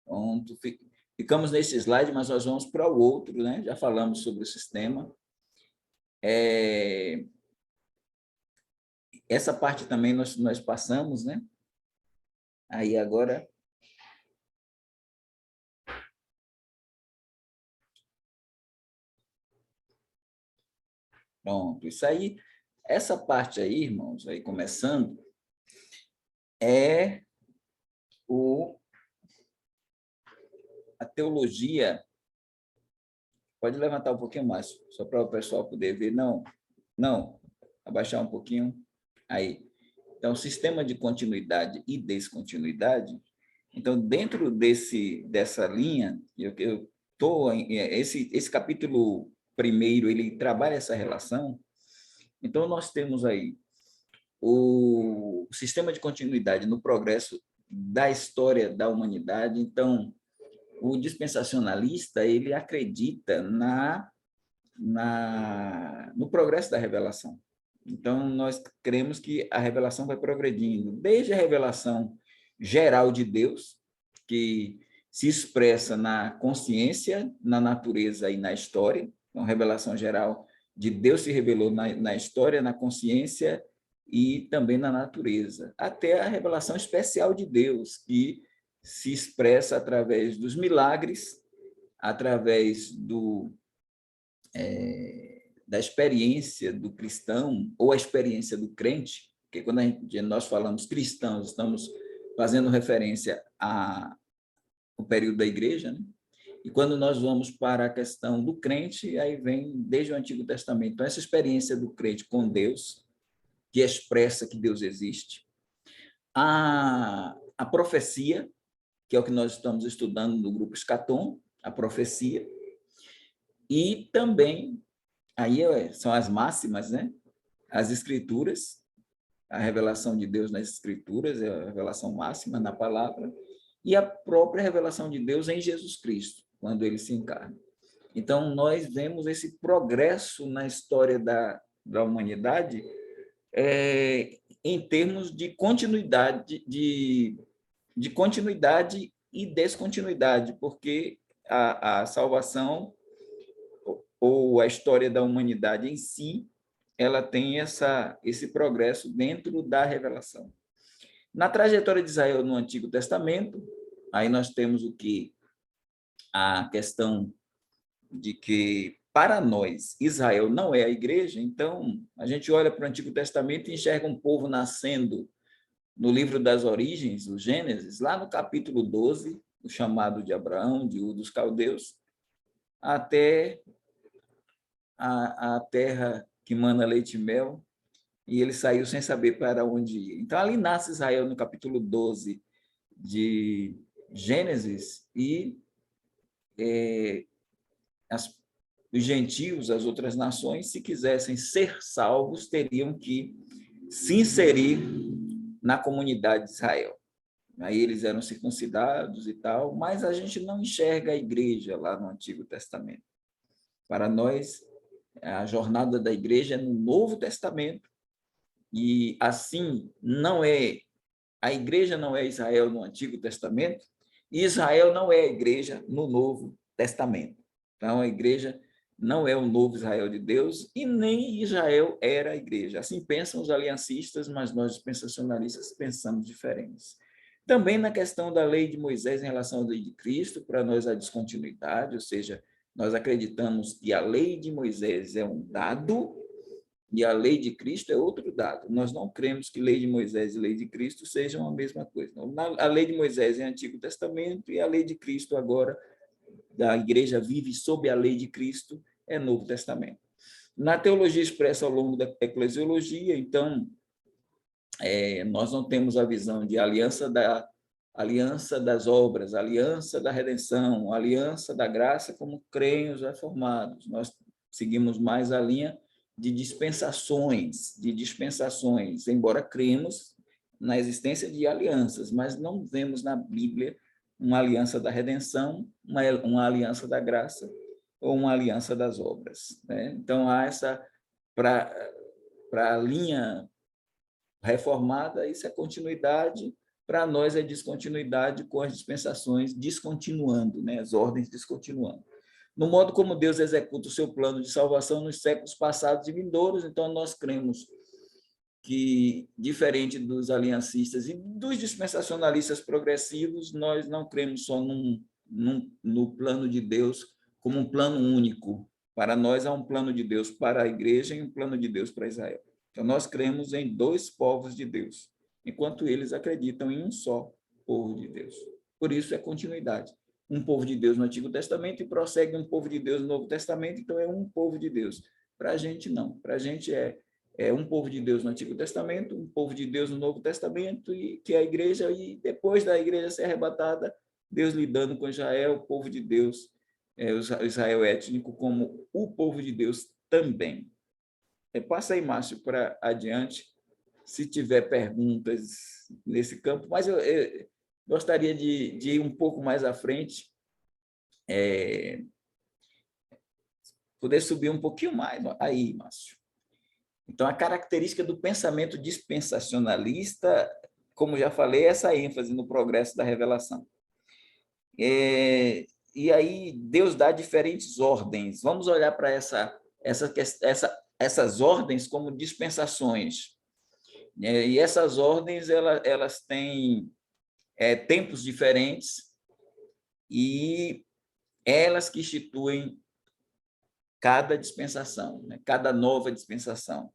Pronto. Ficamos nesse slide, mas nós vamos para o outro, né? Já falamos sobre o sistema. Essa parte também nós passamos, né? Aí agora... Pronto, isso aí, essa parte aí, irmãos, aí começando, é a teologia. Pode levantar um pouquinho mais, só para o pessoal poder ver. Não, abaixar um pouquinho. Aí. Então, sistema de continuidade e descontinuidade. Então, dentro dessa linha, eu tô esse capítulo primeiro, ele trabalha essa relação. Então, nós temos aí o sistema de continuidade no progresso da história da humanidade. Então, o dispensacionalista, ele acredita no progresso da revelação. Então, nós cremos que a revelação vai progredindo, desde a revelação geral de Deus, que se expressa na consciência, na natureza e na história. Então, revelação geral de Deus se revelou na história, na consciência e também na natureza, até a revelação especial de Deus, que se expressa através dos milagres, através da experiência do cristão ou a experiência do crente, porque quando nós falamos cristãos, estamos fazendo referência ao período da igreja, né? E quando nós vamos para a questão do crente, aí vem desde o Antigo Testamento. Então, essa experiência do crente com Deus, que expressa que Deus existe. A profecia, que é o que nós estamos estudando no grupo Escatom, a profecia. E também, aí são as máximas, né? As escrituras, a revelação de Deus nas escrituras, é a revelação máxima na palavra, e a própria revelação de Deus em Jesus Cristo, quando ele se encarna. Então, nós vemos esse progresso na história da humanidade em termos de continuidade, de continuidade e descontinuidade, porque a salvação ou a história da humanidade em si, ela tem esse progresso dentro da revelação. Na trajetória de Israel no Antigo Testamento, aí nós temos o que? A questão de que, para nós, Israel não é a igreja, então a gente olha para o Antigo Testamento e enxerga um povo nascendo no livro das origens, o Gênesis, lá no capítulo 12, o chamado de Abraão, de Ur dos Caldeus, até a terra que mana leite e mel, e ele saiu sem saber para onde ir. Então, ali nasce Israel no capítulo 12 de Gênesis, e os gentios, as outras nações, se quisessem ser salvos, teriam que se inserir na comunidade de Israel. Aí eles eram circuncidados e tal, mas a gente não enxerga a igreja lá no Antigo Testamento. Para nós, a jornada da igreja é no Novo Testamento, e assim a igreja não é Israel no Antigo Testamento, e Israel não é a igreja no Novo Testamento. Então, a igreja não é o novo Israel de Deus, e nem Israel era a igreja. Assim pensam os aliancistas, mas nós, os dispensacionalistas, pensamos diferentes. Também na questão da lei de Moisés em relação à lei de Cristo, para nós a descontinuidade, ou seja, nós acreditamos que a lei de Moisés é um dado e a lei de Cristo é outro dado. Nós não cremos que lei de Moisés e lei de Cristo sejam a mesma coisa. A lei de Moisés é Antigo Testamento e a lei de Cristo agora, a igreja vive sob a lei de Cristo, é Novo Testamento. Na teologia expressa ao longo da eclesiologia, então, nós não temos a visão de aliança das obras, aliança da redenção, aliança da graça, como creem os reformados. Nós seguimos mais a linha de dispensações, embora cremos na existência de alianças, mas não vemos na Bíblia uma aliança da redenção, uma aliança da graça ou uma aliança das obras, né? Então, há para a linha reformada, isso é continuidade, para nós é descontinuidade com as dispensações descontinuando, né? As ordens descontinuando. No modo como Deus executa o seu plano de salvação nos séculos passados e vindouros, então nós cremos que, diferente dos aliancistas e dos dispensacionalistas progressivos, nós não cremos só no plano de Deus como um plano único. Para nós, há um plano de Deus para a igreja e um plano de Deus para Israel. Então, nós cremos em dois povos de Deus, enquanto eles acreditam em um só povo de Deus. Por isso, é continuidade. Um povo de Deus no Antigo Testamento e prossegue um povo de Deus no Novo Testamento, então é um povo de Deus. Para a gente, não. Para a gente é um povo de Deus no Antigo Testamento, um povo de Deus no Novo Testamento, e que é a igreja, e depois da igreja ser arrebatada, Deus lidando com Israel, o povo de Deus, o Israel étnico, como o povo de Deus também. Passa aí, Márcio, para adiante, se tiver perguntas nesse campo, mas eu gostaria de ir um pouco mais à frente, poder subir um pouquinho mais. Aí, Márcio. Então, a característica do pensamento dispensacionalista, como já falei, é essa ênfase no progresso da revelação. E aí, Deus dá diferentes ordens. Vamos olhar para essas ordens como dispensações. E essas ordens, elas têm tempos diferentes e elas que instituem cada dispensação, né? Cada nova dispensação.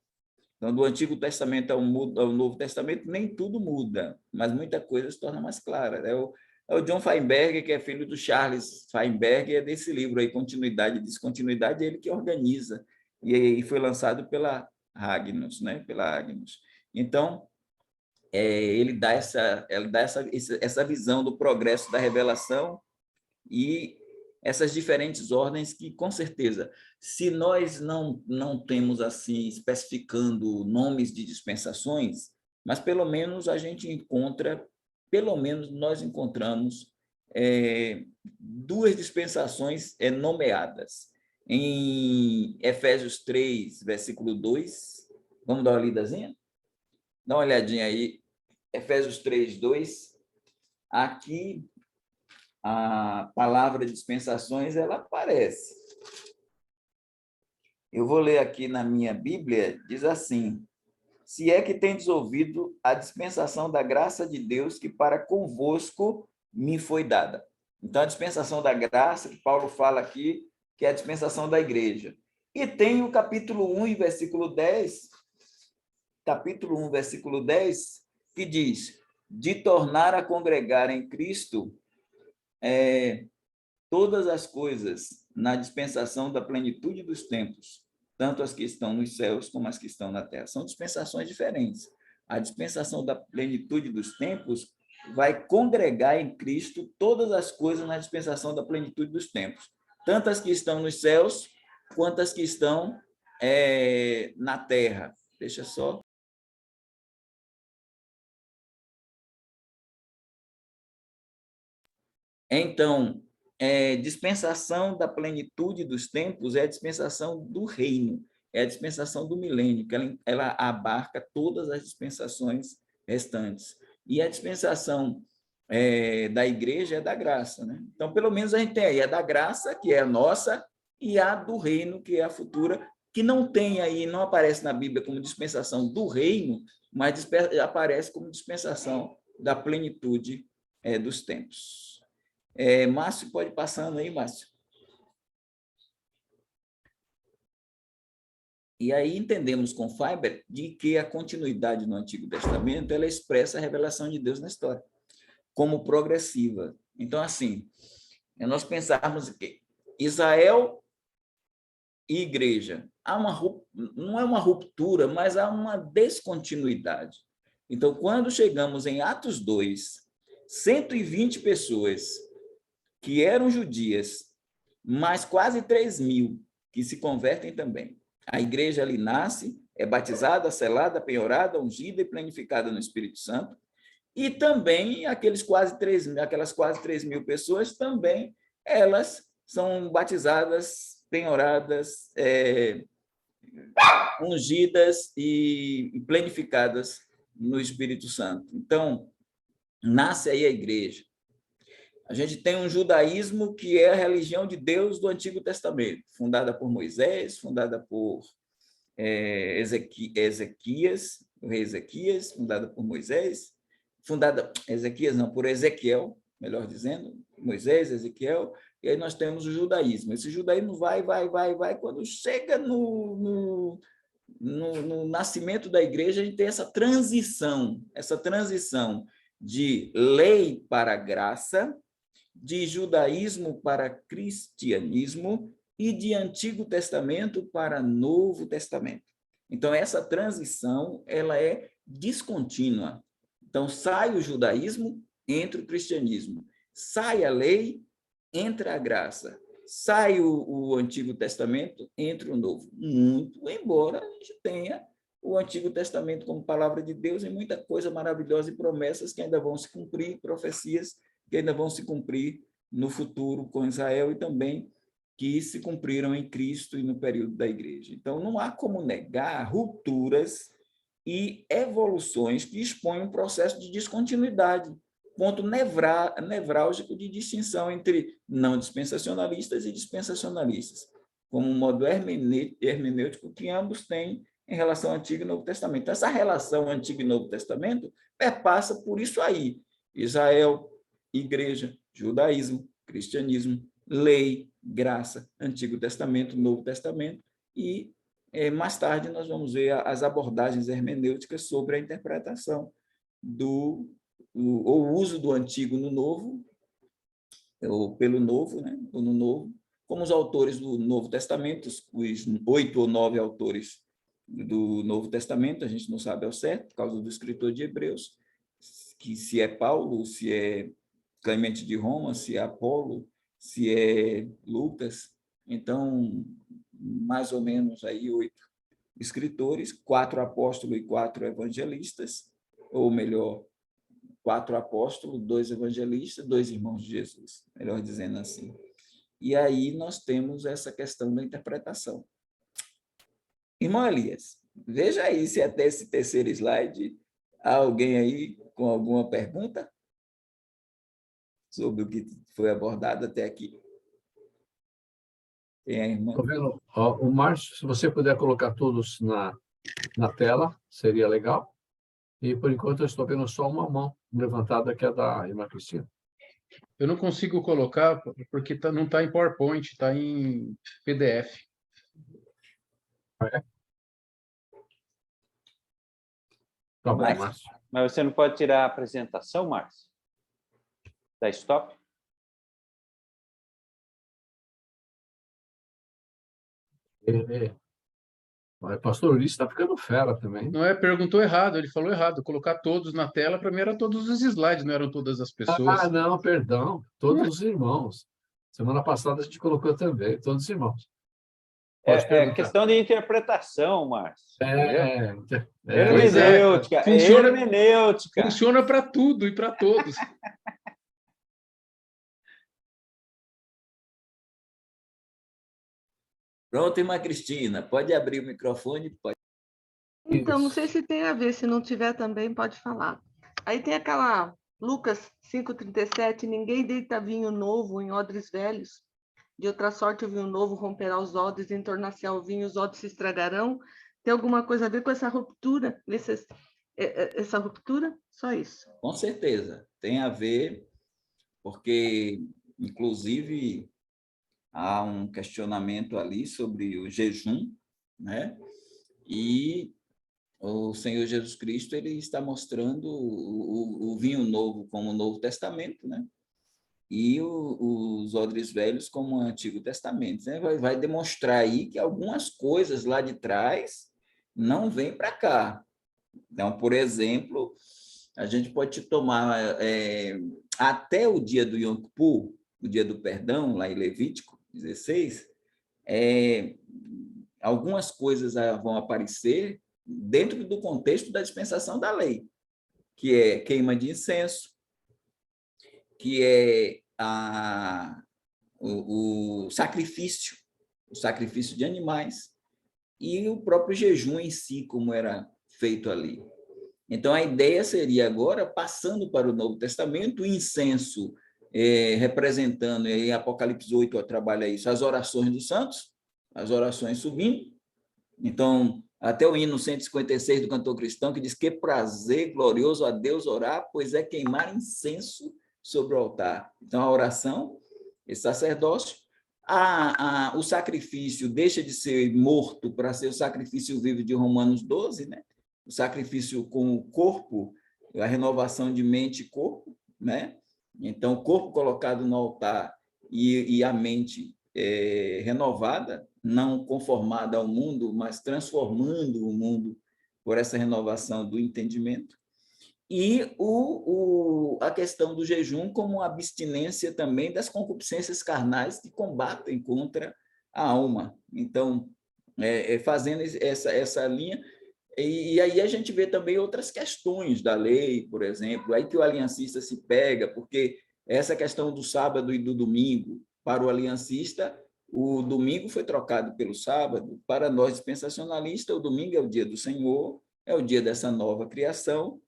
Então, do Antigo Testamento ao Novo Testamento, nem tudo muda, mas muita coisa se torna mais clara. É o John Feinberg, que é filho do Charles Feinberg, é desse livro aí, Continuidade e Descontinuidade, ele que organiza, e foi lançado pela Agnus, né? Pela Agnus. Então, ele dá essa visão do progresso da revelação e essas diferentes ordens que, com certeza, se nós não temos assim especificando nomes de dispensações, mas pelo menos a gente encontra, pelo menos nós encontramos duas dispensações nomeadas. Em Efésios 3, versículo 2, vamos dar uma lidazinha? Dá uma olhadinha aí, Efésios 3, 2, aqui a palavra dispensações, ela aparece. Eu vou ler aqui na minha Bíblia, diz assim: se é que tendes ouvido a dispensação da graça de Deus que para convosco me foi dada. Então, a dispensação da graça, que Paulo fala aqui, que é a dispensação da igreja. E tem o capítulo 1, versículo 10, que diz: de tornar a congregar em Cristo todas as coisas na dispensação da plenitude dos tempos, tanto as que estão nos céus como as que estão na terra. São dispensações diferentes. A dispensação da plenitude dos tempos vai congregar em Cristo todas as coisas na dispensação da plenitude dos tempos, tanto as que estão nos céus quanto as que estão na terra. Deixa só. Então, dispensação da plenitude dos tempos é a dispensação do reino, é a dispensação do milênio, que ela abarca todas as dispensações restantes. E a dispensação da igreja é da graça, né? Então, pelo menos a gente tem aí a da graça, que é a nossa, e a do reino, que é a futura, que não tem aí, não aparece na Bíblia como dispensação do reino, mas aparece como dispensação da plenitude dos tempos. Márcio, pode ir passando aí, Márcio. E aí entendemos com Feinberg de que a continuidade no Antigo Testamento ela expressa a revelação de Deus na história, como progressiva. Então, assim, nós pensarmos que Israel e igreja, não é uma ruptura, mas há uma descontinuidade. Então, quando chegamos em Atos 2, 120 pessoas que eram judias, mas quase 3.000 que se convertem também. A igreja ali nasce, é batizada, selada, penhorada, ungida e planificada no Espírito Santo. E também aquelas quase 3.000 pessoas também, elas são batizadas, penhoradas, ungidas e planificadas no Espírito Santo. Então, nasce aí a igreja. A gente tem um judaísmo que é a religião de Deus do Antigo Testamento, fundada por Moisés, fundada por Ezequias, o rei Ezequias, fundada por Moisés, Ezequias não, por Ezequiel, melhor dizendo, Moisés, Ezequiel, e aí nós temos o judaísmo. Esse judaísmo vai, quando chega no nascimento da igreja, a gente tem essa transição de lei para graça, de judaísmo para cristianismo e de Antigo Testamento para Novo Testamento. Então, essa transição ela é descontínua. Então, sai o judaísmo, entra o cristianismo. Sai a lei, entra a graça. Sai o Antigo Testamento, entra o Novo. Muito embora a gente tenha o Antigo Testamento como palavra de Deus e muita coisa maravilhosa e promessas que ainda vão se cumprir, profecias que ainda vão se cumprir no futuro com Israel e também que se cumpriram em Cristo e no período da igreja. Então, não há como negar rupturas e evoluções que expõem um processo de descontinuidade, ponto nevrálgico de distinção entre não dispensacionalistas e dispensacionalistas, como um modo hermenêutico que ambos têm em relação ao Antigo e Novo Testamento. Então, essa relação Antigo e Novo Testamento perpassa por isso aí: Israel, igreja, judaísmo, cristianismo, lei, graça, Antigo Testamento, Novo Testamento, e mais tarde nós vamos ver as abordagens hermenêuticas sobre a interpretação ou o uso do Antigo no Novo, ou pelo Novo, né? Ou no Novo, como os autores do Novo Testamento, os 8 ou 9 autores do Novo Testamento, a gente não sabe ao certo, por causa do escritor de Hebreus, que se é Paulo, se é Clemente de Roma, se é Apolo, se é Lucas. Então, mais ou menos aí 8 escritores, 4 apóstolos e 4 evangelistas, ou melhor, 4 apóstolos, 2 evangelistas, 2 irmãos de Jesus, melhor dizendo assim. E aí nós temos essa questão da interpretação. Irmão Elias, veja aí se até esse terceiro slide há alguém aí com alguma pergunta sobre o que foi abordado até aqui. Tem a irmã? Estou vendo. Ó, o Márcio, se você puder colocar todos na tela, seria legal. E, por enquanto, eu estou vendo só uma mão levantada, que é da irmã Cristina. Eu não consigo colocar porque não está em PowerPoint, está em PDF. É? Tá bom, Márcio. Mas você não pode tirar a apresentação, Márcio? Da stop? Pastor Ulisses está ficando fera também. Não é? Perguntou errado, ele falou errado. Colocar todos na tela, para mim eram todos os slides, não eram todas as pessoas. Ah, não, perdão. Todos os irmãos. Semana passada a gente colocou também, todos os irmãos. Pode perguntar. Questão de interpretação, Márcio. Hermenêutica. Hermenêutica. Funciona para tudo e para todos. Pronto, irmã Cristina, pode abrir o microfone? Pode. Então, não sei se tem a ver, se não tiver também, pode falar. Aí tem aquela Lucas 5,37, ninguém deita vinho novo em odres velhos, de outra sorte o vinho novo romperá os odres, entornar-se ao vinho, os odres se estragarão. Tem alguma coisa a ver com essa ruptura? Essa ruptura? Só isso. Com certeza, tem a ver, porque, inclusive, há um questionamento ali sobre o jejum, né? E o Senhor Jesus Cristo ele está mostrando o vinho novo como o Novo Testamento, né? E os odres velhos como o Antigo Testamento, né? Vai demonstrar aí que algumas coisas lá de trás não vêm para cá. Então, por exemplo, a gente pode tomar até o dia do Yom Kippur, o dia do perdão, lá em Levítico 16, algumas coisas vão aparecer dentro do contexto da dispensação da lei, que é queima de incenso, que é o sacrifício de animais e o próprio jejum em si, como era feito ali. Então, a ideia seria agora, passando para o Novo Testamento, o incenso representando, e Apocalipse 8 trabalha isso, as orações dos santos, as orações subindo. Então, até o hino 156 do cantor cristão, que diz que prazer glorioso a Deus orar, pois é queimar incenso sobre o altar. Então, a oração, esse sacerdócio, o sacrifício deixa de ser morto para ser o sacrifício vivo de Romanos 12, né? O sacrifício com o corpo, a renovação de mente e corpo, né? Então, o corpo colocado no altar e a mente renovada, não conformada ao mundo, mas transformando o mundo por essa renovação do entendimento. E a questão do jejum como abstinência também das concupiscências carnais que combatem contra a alma. Então, fazendo essa linha, e aí a gente vê também outras questões da lei, por exemplo, aí que o aliancista se pega, porque essa questão do sábado e do domingo, para o aliancista, o domingo foi trocado pelo sábado, para nós dispensacionalistas, o domingo é o dia do Senhor, é o dia dessa nova criação,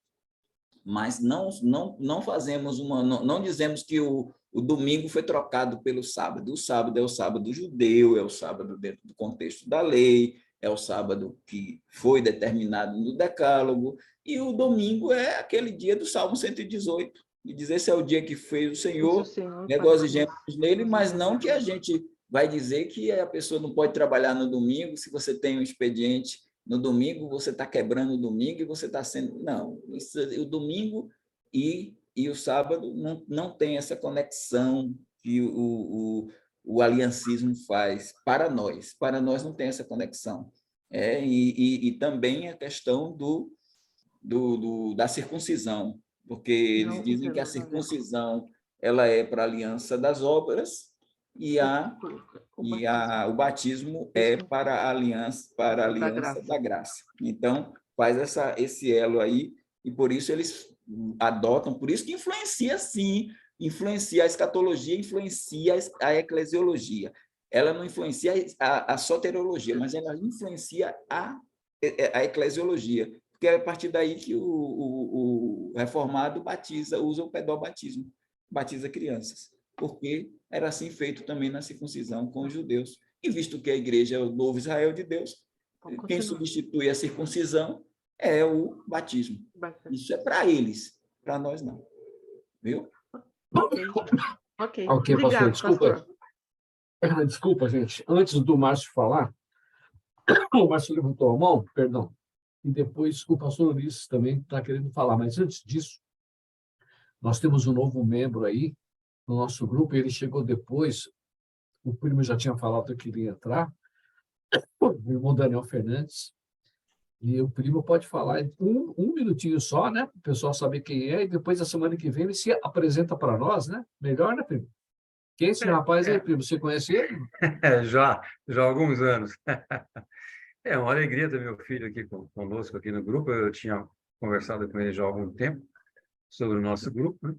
mas não fazemos não dizemos que o domingo foi trocado pelo sábado. O sábado é o sábado judeu, é o sábado dentro do contexto da lei, é o sábado que foi determinado no Decálogo, e o domingo é aquele dia do Salmo 118, e dizer esse é o dia que fez o Senhor, regozijemos nele, mas não que a gente vai dizer que a pessoa não pode trabalhar no domingo, se você tem um expediente no domingo, você está quebrando o domingo e você está sendo... Não, o domingo e o sábado não tem essa conexão que o aliancismo faz para nós. Para nós não tem essa conexão. E também a questão da circuncisão, porque eles dizem que a circuncisão ela é para a aliança das obras e o batismo é para a aliança da graça. Então, faz esse elo aí, e por isso eles adotam, por isso que influencia, sim, influencia a escatologia, influencia a eclesiologia. Ela não influencia a soteriologia, mas ela influencia a eclesiologia, porque é a partir daí que o reformado usa o pedalbatismo, batiza crianças, porque era assim feito também na circuncisão com os judeus. E visto que a igreja é o novo Israel de Deus, quem substitui a circuncisão é o batismo. Isso é para eles, para nós não. Viu? Ok. Ok, Obrigado, pastor. Desculpa, gente. Antes do Márcio falar, o Márcio levantou a mão, perdão, e depois o pastor Ulisses também está querendo falar. Mas antes disso, nós temos um novo membro aí no nosso grupo, ele chegou depois, o primo já tinha falado que iria entrar, o irmão Daniel Fernandes, e o primo pode falar um minutinho só, né? Para o pessoal saber quem é, e depois, a semana que vem, ele se apresenta para nós, né? Melhor, né, primo? Quem é esse rapaz aí, primo? Você conhece ele? Já há alguns anos. É uma alegria ter meu filho aqui conosco, aqui no grupo. Eu tinha conversado com ele já há algum tempo sobre o nosso grupo, né?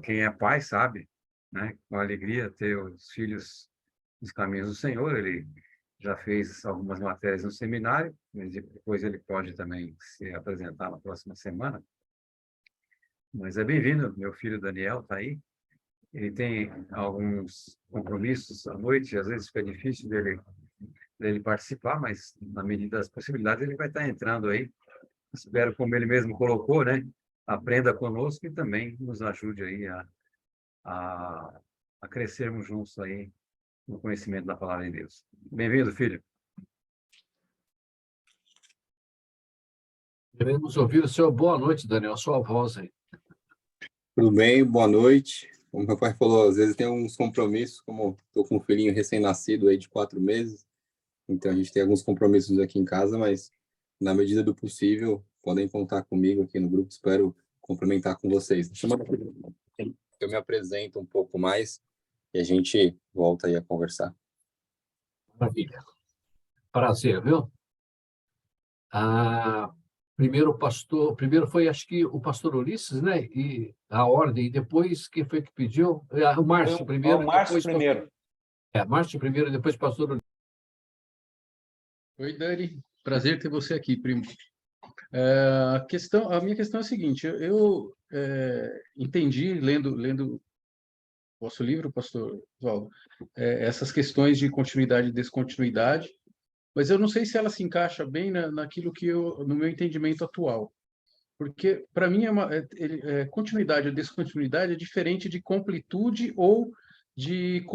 Quem é pai sabe, né? Com alegria ter os filhos nos caminhos do Senhor. Ele já fez algumas matérias no seminário, mas depois ele pode também se apresentar na próxima semana. Mas é bem-vindo, meu filho Daniel está aí. Ele tem alguns compromissos à noite, às vezes fica difícil dele participar, mas na medida das possibilidades ele vai estar entrando aí. Espero, como ele mesmo colocou, né? Aprenda conosco e também nos ajude aí a crescermos juntos aí no conhecimento da palavra de Deus. Bem-vindo, filho. Queremos ouvir o seu boa noite, Daniel, sua voz aí. Tudo bem, boa noite. Como meu pai falou, às vezes tem uns compromissos, como estou com um filhinho recém-nascido aí de 4 meses, então a gente tem alguns compromissos aqui em casa, mas na medida do possível, podem contar comigo aqui no grupo, espero complementar com vocês. Eu me apresento um pouco mais e a gente volta aí a conversar. Maravilha. Prazer, viu? Primeiro foi, acho que, o pastor Ulisses, né? E a ordem, e depois, quem foi que pediu? O Márcio primeiro. O Márcio primeiro. Márcio primeiro, e depois o pastor Ulisses. Oi, Dani. Prazer ter você aqui, primo. A minha questão é a seguinte: eu entendi, lendo o vosso livro, pastor Oswaldo, essas questões de continuidade e descontinuidade, mas eu não sei se ela se encaixa bem naquilo no meu entendimento atual. Porque, para mim, continuidade ou descontinuidade é diferente de completude ou de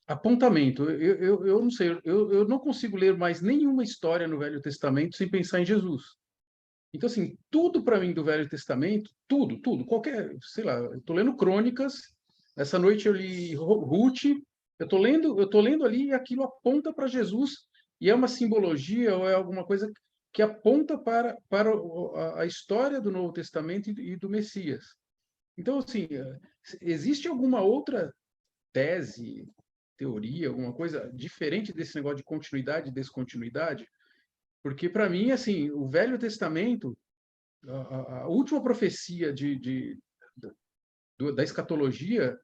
apontamento. Eu não sei, eu não consigo ler mais nenhuma história no Velho Testamento sem pensar em Jesus. Então, assim, tudo para mim do Velho Testamento, tudo, qualquer, sei lá, eu estou lendo Crônicas, essa noite eu li Ruth, eu tô lendo ali e aquilo aponta para Jesus, e é uma simbologia ou é alguma coisa que aponta para a história do Novo Testamento e do Messias. Então, assim, existe alguma outra tese, teoria, alguma coisa diferente desse negócio de continuidade e descontinuidade? Porque, para mim, assim, o Velho Testamento, a última profecia da escatologia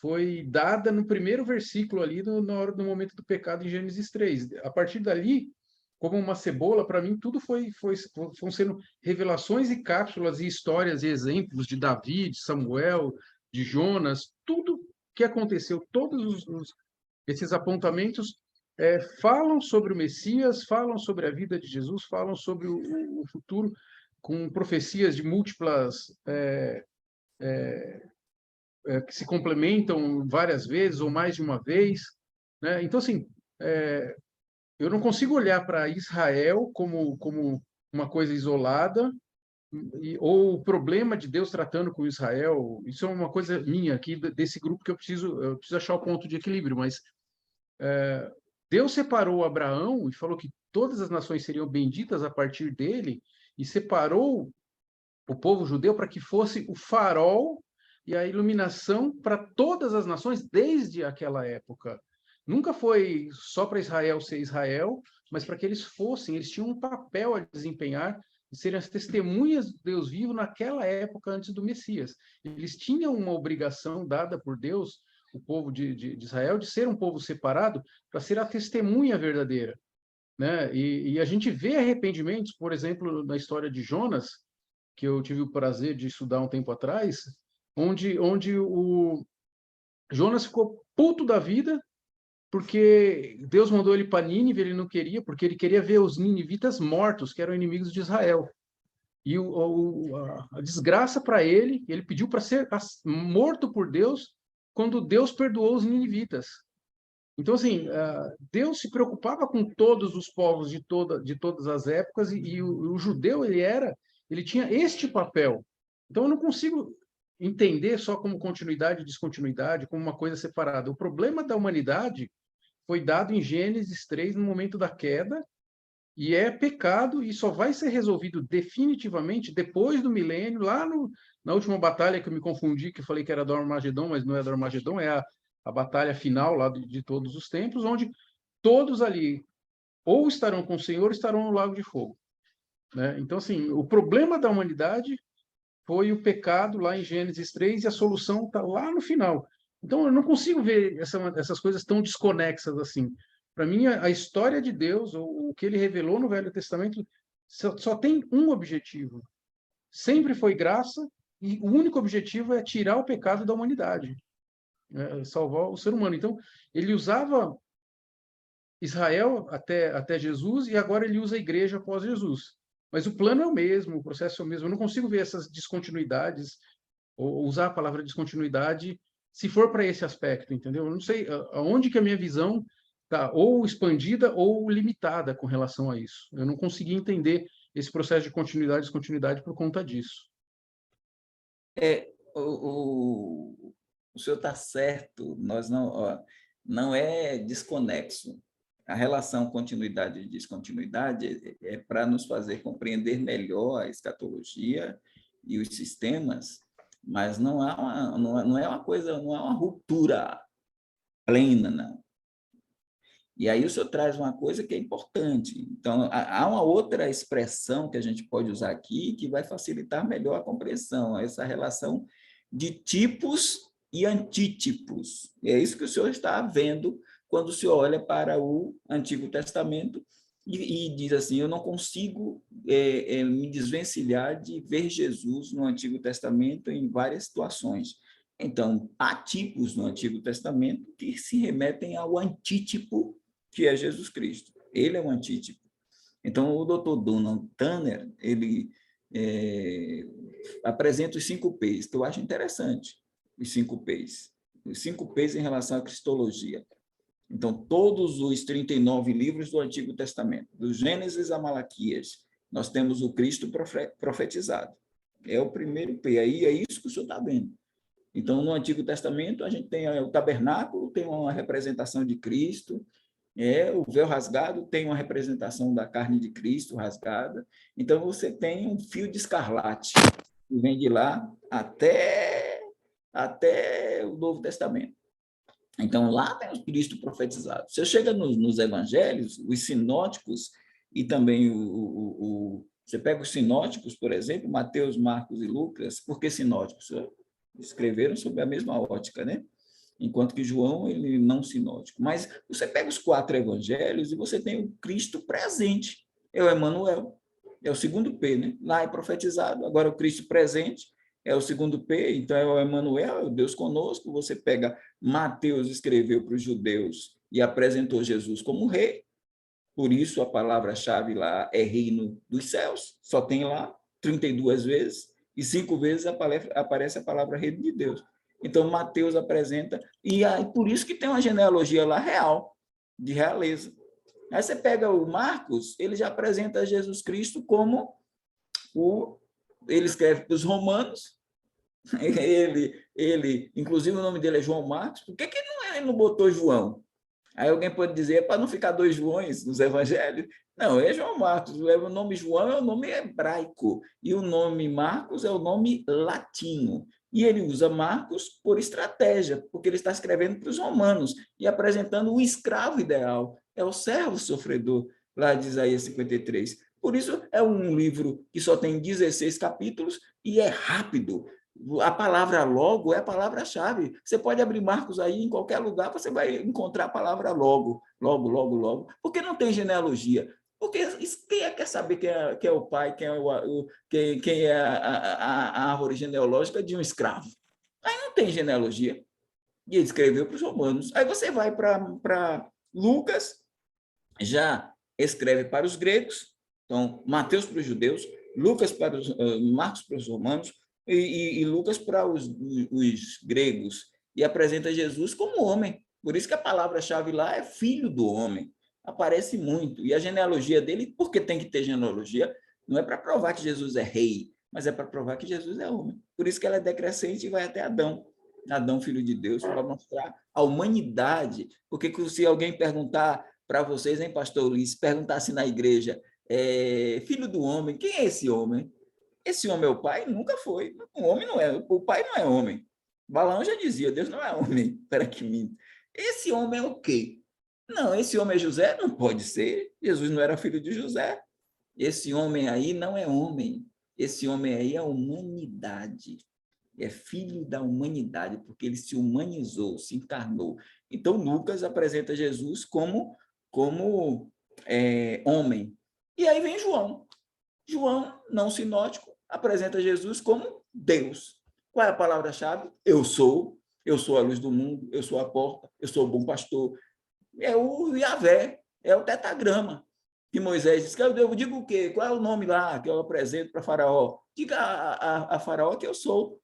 foi dada no primeiro versículo ali, na hora do momento do pecado, em Gênesis 3. A partir dali, como uma cebola, para mim, tudo foram sendo revelações e cápsulas e histórias e exemplos de Davi, de Samuel, de Jonas, tudo que aconteceu, esses apontamentos falam sobre o Messias, falam sobre a vida de Jesus, falam sobre o futuro, com profecias de múltiplas que se complementam várias vezes ou mais de uma vez, né? Então, assim, eu não consigo olhar para Israel como uma coisa isolada, ou o problema de Deus tratando com Israel. Isso é uma coisa minha aqui, desse grupo, que eu preciso achar o ponto de equilíbrio, mas Deus separou Abraão e falou que todas as nações seriam benditas a partir dele, e separou o povo judeu para que fosse o farol e a iluminação para todas as nações desde aquela época. Nunca foi só para Israel ser Israel, mas para que eles tinham um papel a desempenhar e serem as testemunhas de Deus vivo naquela época antes do Messias. Eles tinham uma obrigação dada por Deus, o povo de Israel, de ser um povo separado para ser a testemunha verdadeira, né? E a gente vê arrependimentos, por exemplo, na história de Jonas, que eu tive o prazer de estudar um tempo atrás, onde o Jonas ficou puto da vida porque Deus mandou ele para Nínive, ele não queria, porque ele queria ver os ninivitas mortos, que eram inimigos de Israel. E a desgraça para ele pediu para ser morto por Deus quando Deus perdoou os ninivitas. Então, assim, Deus se preocupava com todos os povos de todas as épocas, e o judeu, ele tinha este papel. Então, eu não consigo entender só como continuidade e descontinuidade, como uma coisa separada. O problema da humanidade foi dado em Gênesis 3, no momento da queda, e é pecado, e só vai ser resolvido definitivamente depois do milênio, lá na última batalha, que eu me confundi, que eu falei que era do Armagedon, mas não é do Armagedon, é a batalha final lá de todos os tempos, onde todos ali ou estarão com o Senhor ou estarão no lago de fogo, né? Então, assim, o problema da humanidade foi o pecado lá em Gênesis 3, e a solução está lá no final. Então, eu não consigo ver essas coisas tão desconexas assim. Para mim, a história de Deus, ou o que ele revelou no Velho Testamento, só tem um objetivo. Sempre foi graça, e o único objetivo é tirar o pecado da humanidade, salvar o ser humano. Então, ele usava Israel até Jesus, e agora ele usa a igreja após Jesus. Mas o plano é o mesmo, o processo é o mesmo. Eu não consigo ver essas descontinuidades, ou usar a palavra descontinuidade, se for para esse aspecto, entendeu? Eu não sei aonde que a minha visão está ou expandida ou limitada com relação a isso. Eu não consegui entender esse processo de continuidade e descontinuidade por conta disso. O senhor está certo, nós não é desconexo. A relação continuidade e descontinuidade é para nos fazer compreender melhor a escatologia e os sistemas, mas não é uma coisa, não é uma ruptura plena, não. E aí o senhor traz uma coisa que é importante. Então, há uma outra expressão que a gente pode usar aqui que vai facilitar melhor a compreensão, essa relação de tipos e antítipos. É isso que o senhor está vendo quando o senhor olha para o Antigo Testamento e diz assim, eu não consigo me desvencilhar de ver Jesus no Antigo Testamento em várias situações. Então, há tipos no Antigo Testamento que se remetem ao antítipo, que é Jesus Cristo. Ele é o antítipo. Então, o Dr. Donald Tanner, ele apresenta os 5 P's, que eu acho interessante, os 5 P's. Os 5 P's em relação à cristologia. Então, todos os 39 livros do Antigo Testamento, do Gênesis a Malaquias, nós temos o Cristo profetizado. É o primeiro P, aí é isso que o senhor está vendo. Então, no Antigo Testamento, a gente tem o tabernáculo, tem uma representação de Cristo, o véu rasgado tem uma representação da carne de Cristo rasgada. Então, você tem um fio de escarlate, que vem de lá até o Novo Testamento. Então, lá tem o Cristo profetizado. Você chega nos evangelhos, os sinóticos, e também você pega os sinóticos, por exemplo, Mateus, Marcos e Lucas. Por que sinóticos? Escreveram sob a mesma ótica, né? Enquanto que João, ele não sinótico. Mas você pega os 4 evangelhos e você tem o Cristo presente. É o Emanuel, é o segundo P, né? Lá é profetizado, agora o Cristo presente é o segundo P, então é o Emanuel, é o Deus conosco. Você pega Mateus, escreveu para os judeus e apresentou Jesus como rei, por isso a palavra-chave lá é reino dos céus, só tem lá 32 vezes, e 5 vezes aparece a palavra reino de Deus. Então, Mateus apresenta, e aí, por isso que tem uma genealogia lá real, de realeza. Aí você pega o Marcos, ele já apresenta Jesus Cristo como ele escreve para os romanos, inclusive o nome dele é João Marcos, por que ele não botou João? Aí alguém pode dizer, para não ficar 2 Joões nos evangelhos. Não, é João Marcos. O nome João é o nome hebraico e o nome Marcos é o nome latino. E ele usa Marcos por estratégia, porque ele está escrevendo para os romanos e apresentando o escravo ideal, é o servo sofredor, lá de Isaías 53. Por isso, é um livro que só tem 16 capítulos e é rápido. A palavra logo é a palavra-chave. Você pode abrir Marcos aí em qualquer lugar, você vai encontrar a palavra logo, porque não tem genealogia. Porque quem quer saber quem é o pai, quem é a árvore genealógica de um escravo? Aí não tem genealogia. E ele escreveu para os romanos. Aí você vai para Lucas, já escreve para os gregos, então Mateus para os judeus, Marcos para os romanos, e Lucas para os gregos, e apresenta Jesus como homem. Por isso que a palavra-chave lá é filho do homem. Aparece muito. E a genealogia dele, por que tem que ter genealogia? Não é para provar que Jesus é rei, mas é para provar que Jesus é homem. Por isso que ela é decrescente e vai até Adão. Adão, filho de Deus, para mostrar a humanidade. Porque se alguém perguntar para vocês, hein, pastor Luiz, perguntasse na igreja, filho do homem, quem é esse homem? Esse homem é o pai? Nunca foi. O homem não é. O pai não é homem. Balaão já dizia, Deus não é homem. Espera que minta. Esse homem é o quê? Não, esse homem é José? Não pode ser. Jesus não era filho de José. Esse homem aí não é homem. Esse homem aí é a humanidade. É filho da humanidade, porque ele se humanizou, se encarnou. Então, Lucas apresenta Jesus como homem. E aí vem João. João, não sinótico, apresenta Jesus como Deus. Qual é a palavra-chave? Eu sou a luz do mundo, eu sou a porta, eu sou o bom pastor. É o Yahvé, é o tetagrama que Moisés disse. Eu digo o quê? Qual é o nome lá que eu apresento para Faraó? Diga a Faraó que eu sou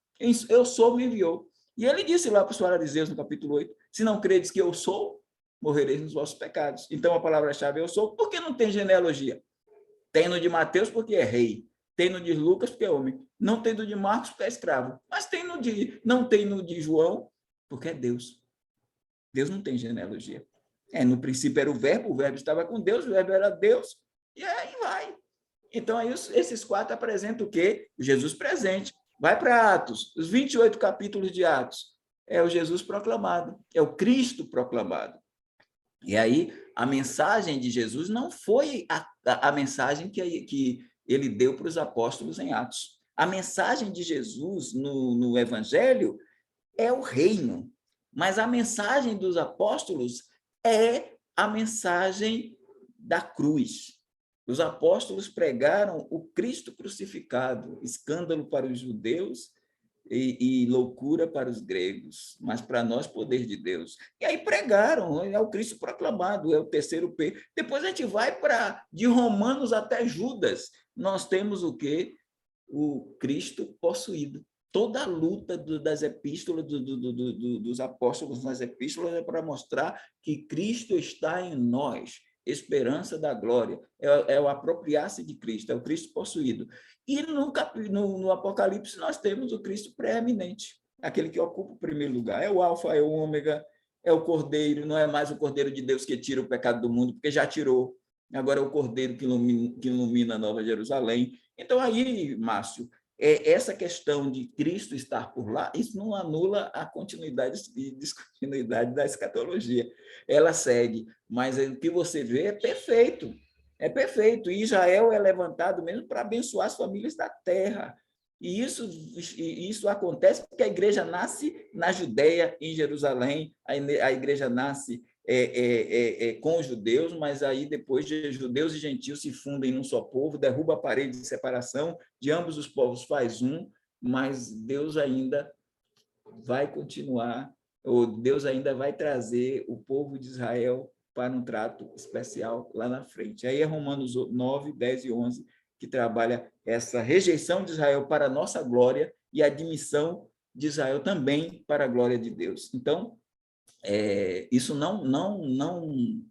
me enviou. E ele disse lá para os fariseus no capítulo 8, se não credes que eu sou, morrereis nos vossos pecados. Então a palavra-chave é eu sou, por que não tem genealogia? Tem no de Mateus porque é rei, tem no de Lucas porque é homem, não tem no de Marcos porque é escravo, mas não tem no de João porque é Deus. Deus não tem genealogia. No princípio era o verbo estava com Deus, o verbo era Deus, e aí vai. Então, aí esses 4 apresentam o quê? O Jesus presente. Vai para Atos, os 28 capítulos de Atos. É o Jesus proclamado, é o Cristo proclamado. E aí, a mensagem de Jesus não foi a mensagem que ele deu para os apóstolos em Atos. A mensagem de Jesus no Evangelho é o reino, mas a mensagem dos apóstolos é a mensagem da cruz. Os apóstolos pregaram o Cristo crucificado, escândalo para os judeus e loucura para os gregos, mas para nós, poder de Deus. E aí pregaram, é o Cristo proclamado, é o terceiro P. Depois a gente vai de Romanos até Judas. Nós temos o quê? O Cristo possuído. Toda a luta das epístolas, dos apóstolos nas epístolas é para mostrar que Cristo está em nós, esperança da glória, é o apropriar-se de Cristo, é o Cristo possuído. E no Apocalipse nós temos o Cristo preeminente, aquele que ocupa o primeiro lugar, é o Alfa, é o Ômega, é o Cordeiro, não é mais o Cordeiro de Deus que tira o pecado do mundo, porque já tirou, agora é o Cordeiro que ilumina a Nova Jerusalém. Então aí, Márcio, essa questão de Cristo estar por lá, isso não anula a continuidade e descontinuidade da escatologia. Ela segue, mas o que você vê é perfeito. É perfeito. E Israel é levantado mesmo para abençoar as famílias da terra. E isso acontece porque a igreja nasce na Judéia, em Jerusalém, a igreja nasce com os judeus, mas aí depois de judeus e gentios se fundem num só povo, derruba a parede de separação, de ambos os povos faz um, mas Deus ainda vai continuar, ou Deus ainda vai trazer o povo de Israel para um trato especial lá na frente. Aí é Romanos 9, 10 e 11 que trabalha essa rejeição de Israel para a nossa glória e a admissão de Israel também para a glória de Deus. Então, isso não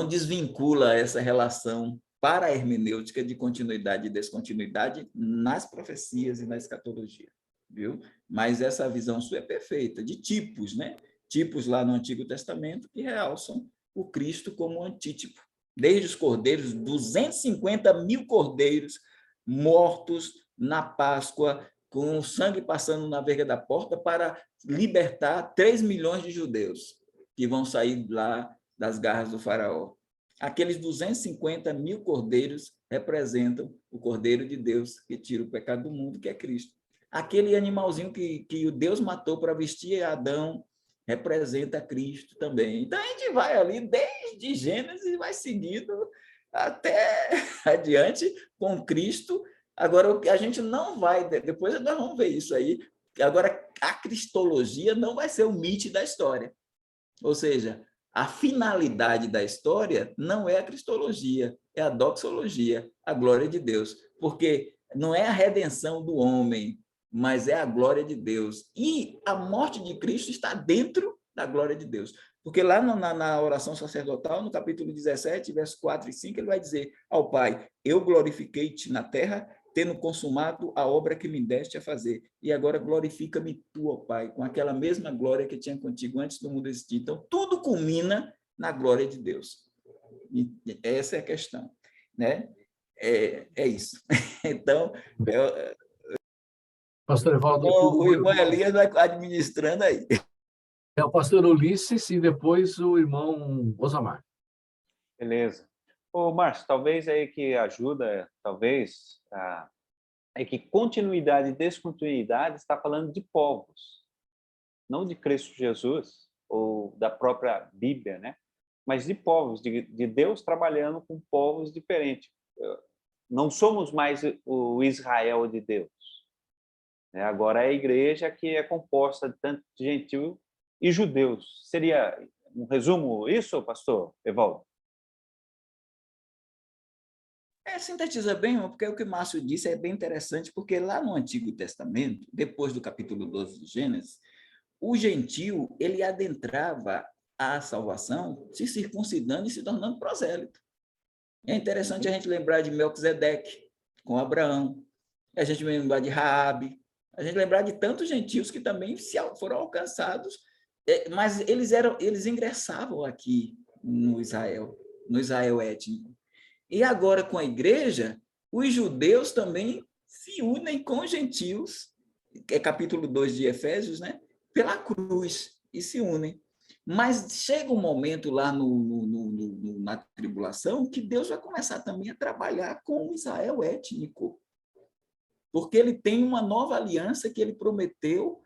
desvincula essa relação para a hermenêutica de continuidade e descontinuidade nas profecias e na escatologia, viu? Mas essa visão sua é perfeita, de tipos, né? Tipos lá no Antigo Testamento que realçam o Cristo como antítipo. Desde os cordeiros, 250 mil cordeiros mortos na Páscoa, com o sangue passando na verga da porta para libertar 3 milhões de judeus que vão sair lá das garras do faraó. Aqueles 250 mil cordeiros representam o Cordeiro de Deus que tira o pecado do mundo, que é Cristo. Aquele animalzinho que o Deus matou para vestir Adão representa Cristo também. Então, a gente vai ali desde Gênesis e vai seguindo até adiante com Cristo. Agora, a gente não vai, depois nós vamos ver isso aí, agora a cristologia não vai ser o mito da história. Ou seja, a finalidade da história não é a cristologia, é a doxologia, a glória de Deus. Porque não é a redenção do homem, mas é a glória de Deus. E a morte de Cristo está dentro da glória de Deus. Porque lá na oração sacerdotal, no capítulo 17, versos 4 e 5, ele vai dizer ao Pai: eu glorifiquei-te na terra, tendo consumado a obra que me deste a fazer. E agora glorifica-me tu, ó Pai, com aquela mesma glória que tinha contigo antes do mundo existir. Então, tudo culmina na glória de Deus. E essa é a questão, né? É isso. Então, Pastor Evaldo, o irmão Elias vai administrando aí. É o pastor Ulisses e depois o irmão Osamar. Beleza. Ô, Márcio, talvez aí que ajuda, talvez, é que continuidade e descontinuidade está falando de povos, não de Cristo Jesus ou da própria Bíblia, né? Mas de povos, de Deus trabalhando com povos diferentes. Não somos mais o Israel de Deus. Agora é a igreja que é composta de tanto gentil e judeus. Seria um resumo isso, pastor Evaldo? Sintetiza bem, porque o que o Márcio disse é bem interessante, porque lá no Antigo Testamento, depois do capítulo 12 de Gênesis, o gentio ele adentrava a salvação se circuncidando e se tornando prosélito. É interessante a gente lembrar de Melquisedeque com Abraão, a gente lembrar de Raabe, a gente lembrar de tantos gentios que também foram alcançados, mas eles ingressavam aqui no Israel étnico. E agora, com a igreja, os judeus também se unem com os gentios, é capítulo 2 de Efésios, né? Pela cruz, e se unem. Mas chega um momento lá na tribulação que Deus vai começar também a trabalhar com o Israel étnico, porque ele tem uma nova aliança que ele prometeu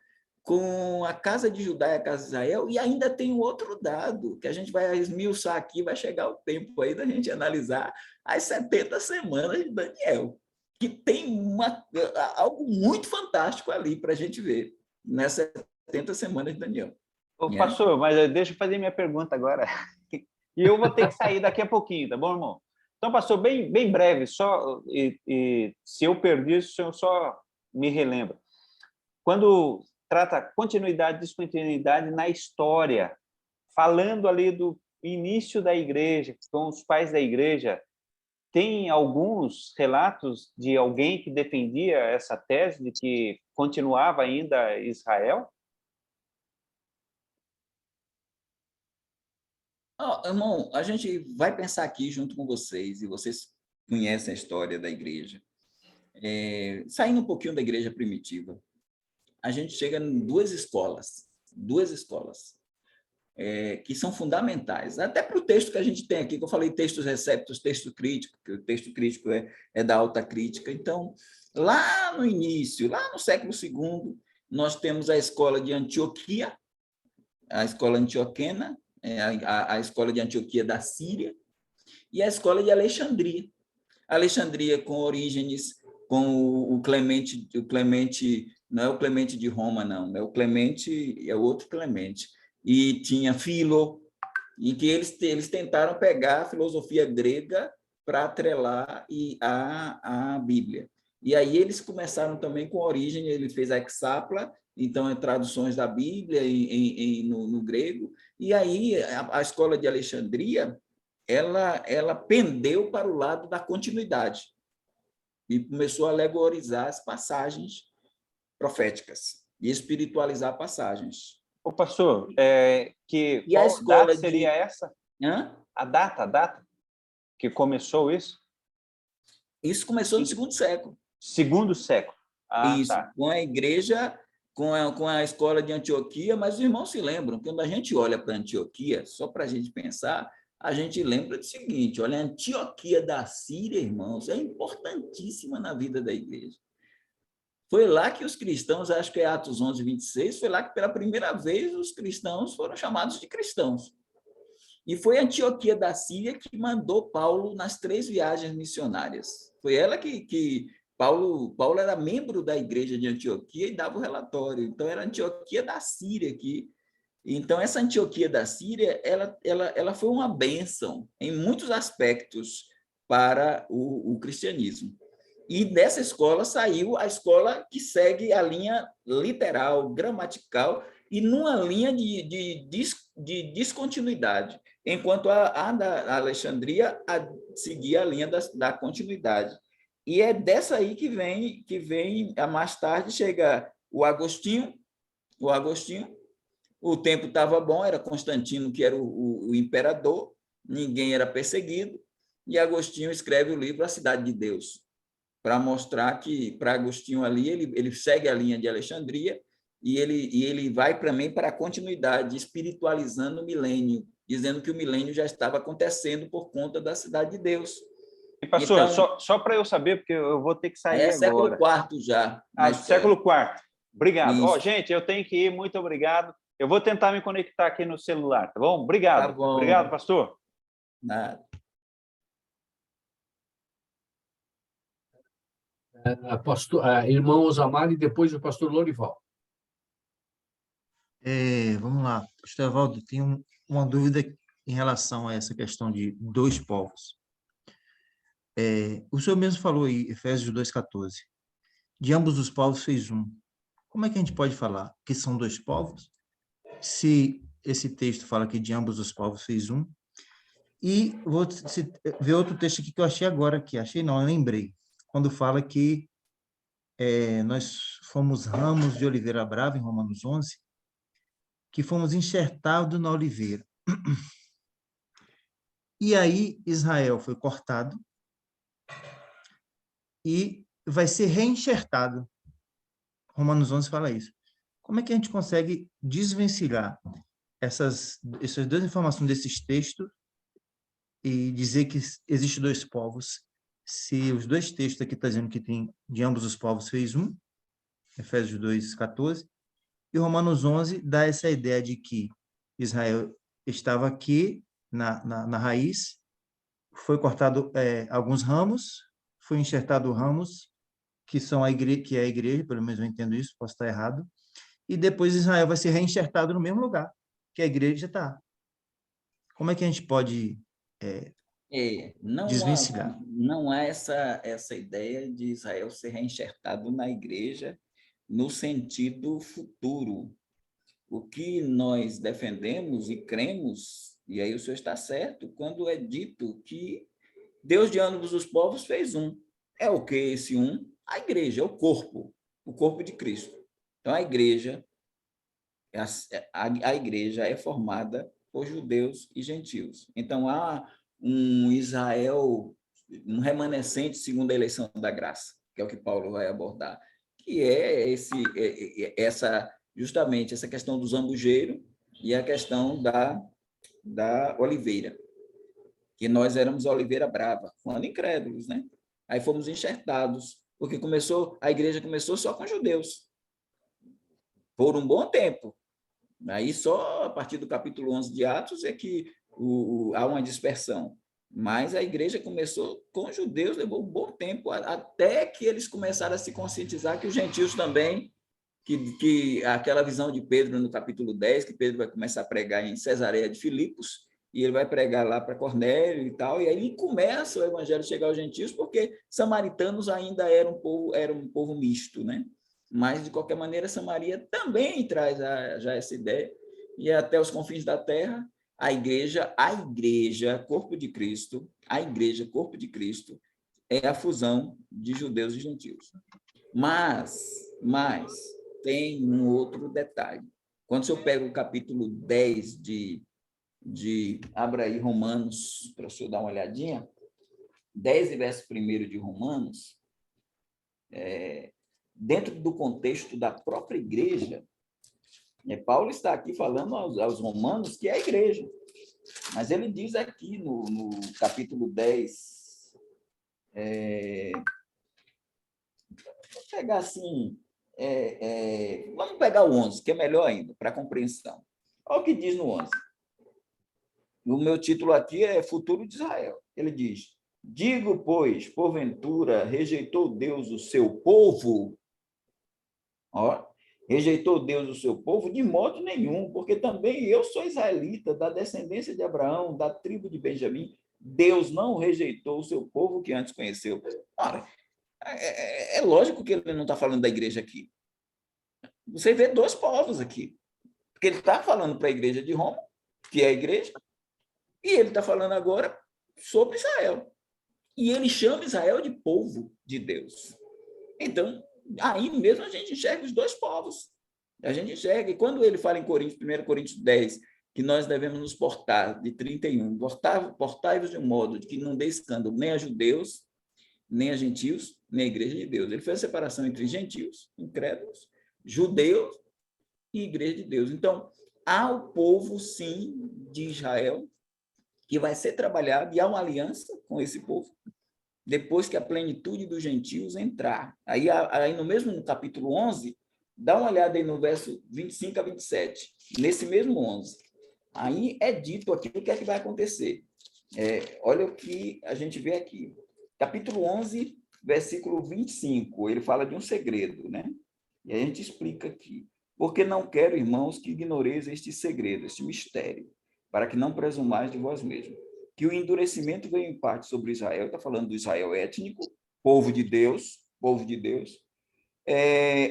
com a casa de Judá e a casa de Israel, e ainda tem um outro dado, que a gente vai esmiuçar aqui, vai chegar o tempo aí da gente analisar as 70 semanas de Daniel, que tem algo muito fantástico ali para a gente ver, nessas 70 semanas de Daniel. Ô, pastor, mas deixa eu fazer minha pergunta agora. E eu vou ter que sair daqui a pouquinho, tá bom, irmão? Então, pastor, bem breve, só, e se eu perdi, o senhor só me relembra. Quando trata continuidade e descontinuidade na história, falando ali do início da igreja, com os pais da igreja, tem alguns relatos de alguém que defendia essa tese de que continuava ainda Israel? Irmão, a gente vai pensar aqui junto com vocês, e vocês conhecem a história da igreja. Saindo um pouquinho da igreja primitiva, a gente chega em duas escolas, que são fundamentais, até para o texto que a gente tem aqui, que eu falei textos receptos, texto crítico, que o texto crítico é da alta crítica. Então, lá no início, lá no século II, nós temos a escola de Antioquia, a escola antioquena, a escola de Antioquia da Síria, e a escola de Alexandria. Alexandria com Orígenes, com o Clemente, não é o Clemente de Roma, não, é o Clemente, é outro Clemente. E tinha Filo, em que eles tentaram pegar a filosofia grega para atrelar a Bíblia. E aí eles começaram também com Orígenes, ele fez a Hexapla, então, traduções da Bíblia no grego, e aí a escola de Alexandria, ela pendeu para o lado da continuidade e começou a alegorizar as passagens proféticas e espiritualizar passagens. Ô, pastor, qual data seria essa? A data que começou isso? Isso começou no segundo século. Segundo século. Isso, tá. Com a igreja, com a escola de Antioquia, mas os irmãos se lembram, quando a gente olha para Antioquia, só para a gente pensar, a gente lembra do seguinte, olha, a Antioquia da Síria, irmãos, é importantíssima na vida da igreja. Foi lá que os cristãos, acho que é Atos 11, 26, foi lá que pela primeira vez os cristãos foram chamados de cristãos. E foi a Antioquia da Síria que mandou Paulo nas 3 viagens missionárias. Foi ela que Paulo era membro da igreja de Antioquia e dava o relatório. Então, era a Antioquia da Síria aqui. Então, essa Antioquia da Síria, ela foi uma bênção em muitos aspectos para o cristianismo. E dessa escola saiu a escola que segue a linha literal, gramatical, e numa linha de descontinuidade, enquanto a da Alexandria seguia a linha da continuidade. E é dessa aí que vem a mais tarde chega o Agostinho, o tempo estava bom, era Constantino que era o imperador, ninguém era perseguido, e Agostinho escreve o livro A Cidade de Deus, para mostrar que, para Agostinho ali, ele segue a linha de Alexandria, e ele vai também para a continuidade, espiritualizando o milênio, dizendo que o milênio já estava acontecendo por conta da Cidade de Deus. E, pastor, então, só para eu saber, porque eu vou ter que sair agora. Século IV já. Século IV. Obrigado. Gente, eu tenho que ir, muito obrigado. Eu vou tentar me conectar aqui no celular, tá bom? Obrigado. Tá bom. Obrigado, pastor. Nada. Irmão Osamar e depois o pastor Lorival. Vamos lá. Pastor Evaldo, tenho uma dúvida em relação a essa questão de 2 povos. O senhor mesmo falou aí, Efésios 2,14. De ambos os povos fez um. Como é que a gente pode falar que são 2 povos, se esse texto fala que de ambos os povos fez um? E vou ver outro texto aqui que eu achei agora, eu lembrei, quando fala que nós fomos ramos de oliveira brava, em Romanos 11, que fomos enxertados na oliveira. E aí Israel foi cortado e vai ser reenxertado. Romanos 11 fala isso. Como é que a gente consegue desvencilhar essas 2 informações desses textos e dizer que existem 2 povos, se os 2 textos aqui estão dizendo que tem de ambos os povos fez um, Efésios 2,14, E Romanos 11 dá essa ideia de que Israel estava aqui na raiz, foi cortado alguns ramos, foi enxertado ramos, que são que é a igreja, pelo menos eu entendo isso, posso estar errado, e depois Israel vai ser reenxertado no mesmo lugar que a igreja está. Como é que a gente pode desvencilhar? Não há essa ideia de Israel ser reenxertado na igreja no sentido futuro. O que nós defendemos e cremos, e aí o senhor está certo, quando é dito que Deus de ambos os povos fez um. É o que esse um? A igreja, o corpo de Cristo. Então, a igreja é formada por judeus e gentios. Então, há um Israel, um remanescente segundo a eleição da graça, que é o que Paulo vai abordar, que é justamente essa questão do zambujeiro e a questão da oliveira, que nós éramos a oliveira brava, quando incrédulos, né? Aí fomos enxertados, porque a igreja começou só com judeus, por um bom tempo. Aí só a partir do capítulo 11 de Atos é que há uma dispersão. Mas a igreja começou com judeus, levou um bom tempo, até que eles começaram a se conscientizar que os gentios também, que aquela visão de Pedro no capítulo 10, que Pedro vai começar a pregar em Cesareia de Filipos, e ele vai pregar lá para Cornélio e tal, e aí começa o evangelho a chegar aos gentios, porque samaritanos ainda era um povo misto, né? Mas, de qualquer maneira, Samaria também traz já essa ideia, e até os confins da terra, a igreja, corpo de Cristo, é a fusão de judeus e gentios. Mas tem um outro detalhe. Quando eu pego o capítulo 10 abra aí Romanos, para o senhor dar uma olhadinha, 10 e verso 1 de Romanos, dentro do contexto da própria igreja, Paulo está aqui falando aos romanos que é a igreja, mas ele diz aqui no capítulo 10, vou pegar assim, vamos pegar o 11, que é melhor ainda, para compreensão. Olha o que diz no 11. O meu título aqui é Futuro de Israel. Ele diz: digo, pois, porventura, rejeitou Deus o seu povo? Rejeitou Deus o seu povo? De modo nenhum, porque também eu sou israelita, da descendência de Abraão, da tribo de Benjamim. Deus não rejeitou o seu povo que antes conheceu. Ora, é lógico que ele não está falando da igreja aqui. Você vê dois povos aqui. Porque ele está falando para a igreja de Roma, que é a igreja, e ele está falando agora sobre Israel. E ele chama Israel de povo de Deus. Então, aí mesmo a gente enxerga os dois povos. A gente enxerga. E quando ele fala em 1 Coríntios 10, que nós devemos nos portar, de 31, portai-vos de um modo de que não dê escândalo nem a judeus, nem a gentios, nem a igreja de Deus. Ele fez a separação entre gentios, incrédulos, judeus e igreja de Deus. Então, há o povo, sim, de Israel, que vai ser trabalhado, e há uma aliança com esse povo, depois que a plenitude dos gentios entrar. Aí no mesmo capítulo 11, dá uma olhada aí no verso 25 a 27, nesse mesmo 11. Aí é dito aqui o que é que vai acontecer. Olha o que a gente vê aqui. Capítulo 11, versículo 25, ele fala de um segredo, né? E a gente explica aqui. Porque não quero, irmãos, que ignoreis este segredo, este mistério, para que não presumais de vós mesmos, que o endurecimento veio em parte sobre Israel, está falando do Israel étnico, povo de Deus,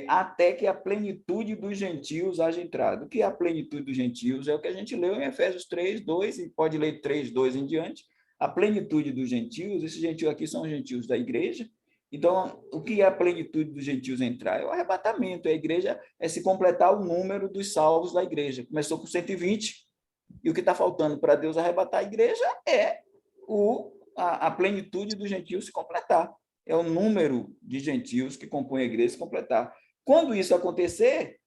até que a plenitude dos gentios haja entrado. O que é a plenitude dos gentios? É o que a gente leu em Efésios 3, 2, e pode ler 3, 2 em diante. A plenitude dos gentios, esses gentios aqui são os gentios da igreja. Então, o que é a plenitude dos gentios entrar? É o arrebatamento. A igreja é se completar o número dos salvos da igreja. Começou com 120, e o que está faltando para Deus arrebatar a igreja é a plenitude dos gentios se completar. É o número de gentios que compõem a igreja se completar. Quando isso acontecer,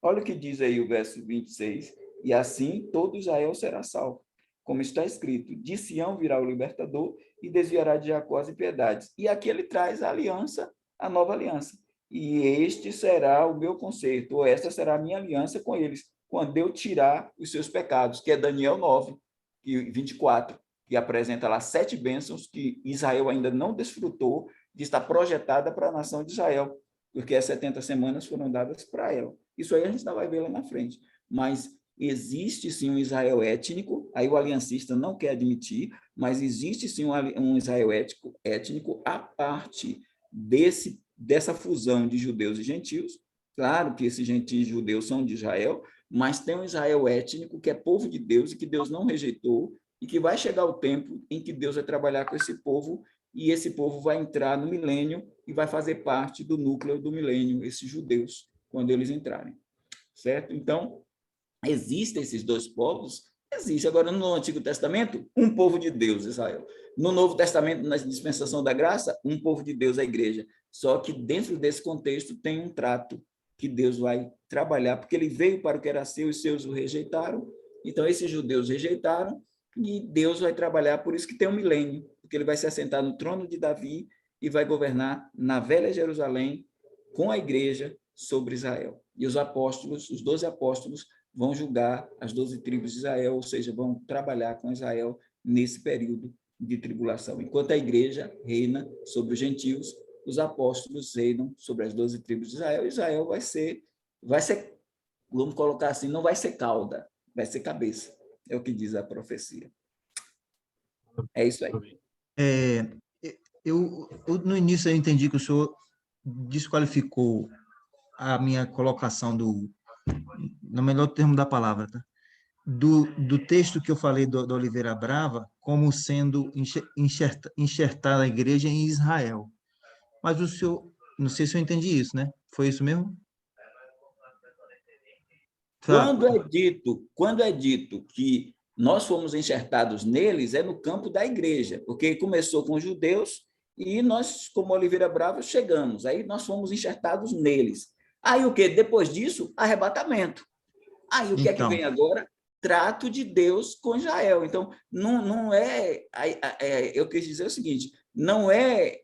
olha o que diz aí o verso 26, e assim todo Israel será salvo. Como está escrito, de Sião virá o libertador e desviará de Jacó as impiedades. E aqui ele traz a aliança, a nova aliança. e este será o meu conserto, ou esta será a minha aliança com eles, quando eu tirar os seus pecados, que é Daniel 9, 24, que apresenta lá 7 bênçãos que Israel ainda não desfrutou, de estar projetada para a nação de Israel, porque as 70 semanas foram dadas para ela. Isso aí a gente ainda vai ver lá na frente. Mas existe sim um Israel étnico, aí o aliancista não quer admitir, mas existe sim um Israel étnico à parte dessa fusão de judeus e gentios. Claro que esses gentios e judeus são de Israel, mas tem um Israel étnico que é povo de Deus e que Deus não rejeitou, e que vai chegar o tempo em que Deus vai trabalhar com esse povo, e esse povo vai entrar no milênio e vai fazer parte do núcleo do milênio, esses judeus, quando eles entrarem. Certo? Então, existem esses dois povos? Existe. Agora, no Antigo Testamento, um povo de Deus, Israel. No Novo Testamento, na dispensação da graça, um povo de Deus, a igreja. Só que dentro desse contexto tem um trato que Deus vai trabalhar, porque ele veio para o que era seu e os seus o rejeitaram. Então, esses judeus rejeitaram e Deus vai trabalhar, por isso que tem um milênio, porque ele vai se assentar no trono de Davi e vai governar na velha Jerusalém com a igreja sobre Israel. E os apóstolos, os 12 apóstolos, vão julgar as 12 tribos de Israel, ou seja, vão trabalhar com Israel nesse período de tribulação. Enquanto a igreja reina sobre os gentios, os apóstolos reinam sobre as 12 tribos de Israel. Israel vai ser, vamos colocar assim, não vai ser cauda, vai ser cabeça. É o que diz a profecia. É isso aí. No início eu entendi que o senhor desqualificou a minha colocação no melhor termo da palavra, tá? Do texto que eu falei do Oliveira Brava como sendo enxertada a igreja em Israel. Mas o senhor, não sei se eu entendi isso, né? Foi isso mesmo? Quando é dito que nós fomos enxertados neles, é no campo da igreja, porque começou com os judeus e nós, como Oliveira Brava, chegamos. Aí nós fomos enxertados neles. Aí o quê? Depois disso, arrebatamento. Aí o que é que vem agora? Trato de Deus com Israel. Então, não é... Eu quis dizer o seguinte, não é...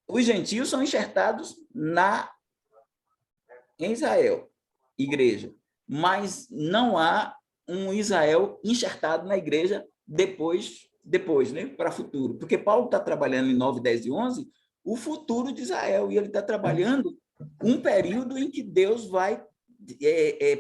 Os gentios são enxertados em Israel, igreja, mas não há um Israel enxertado na igreja depois, né, para o futuro. Porque Paulo está trabalhando em 9, 10 e 11 o futuro de Israel, e ele está trabalhando um período em que Deus vai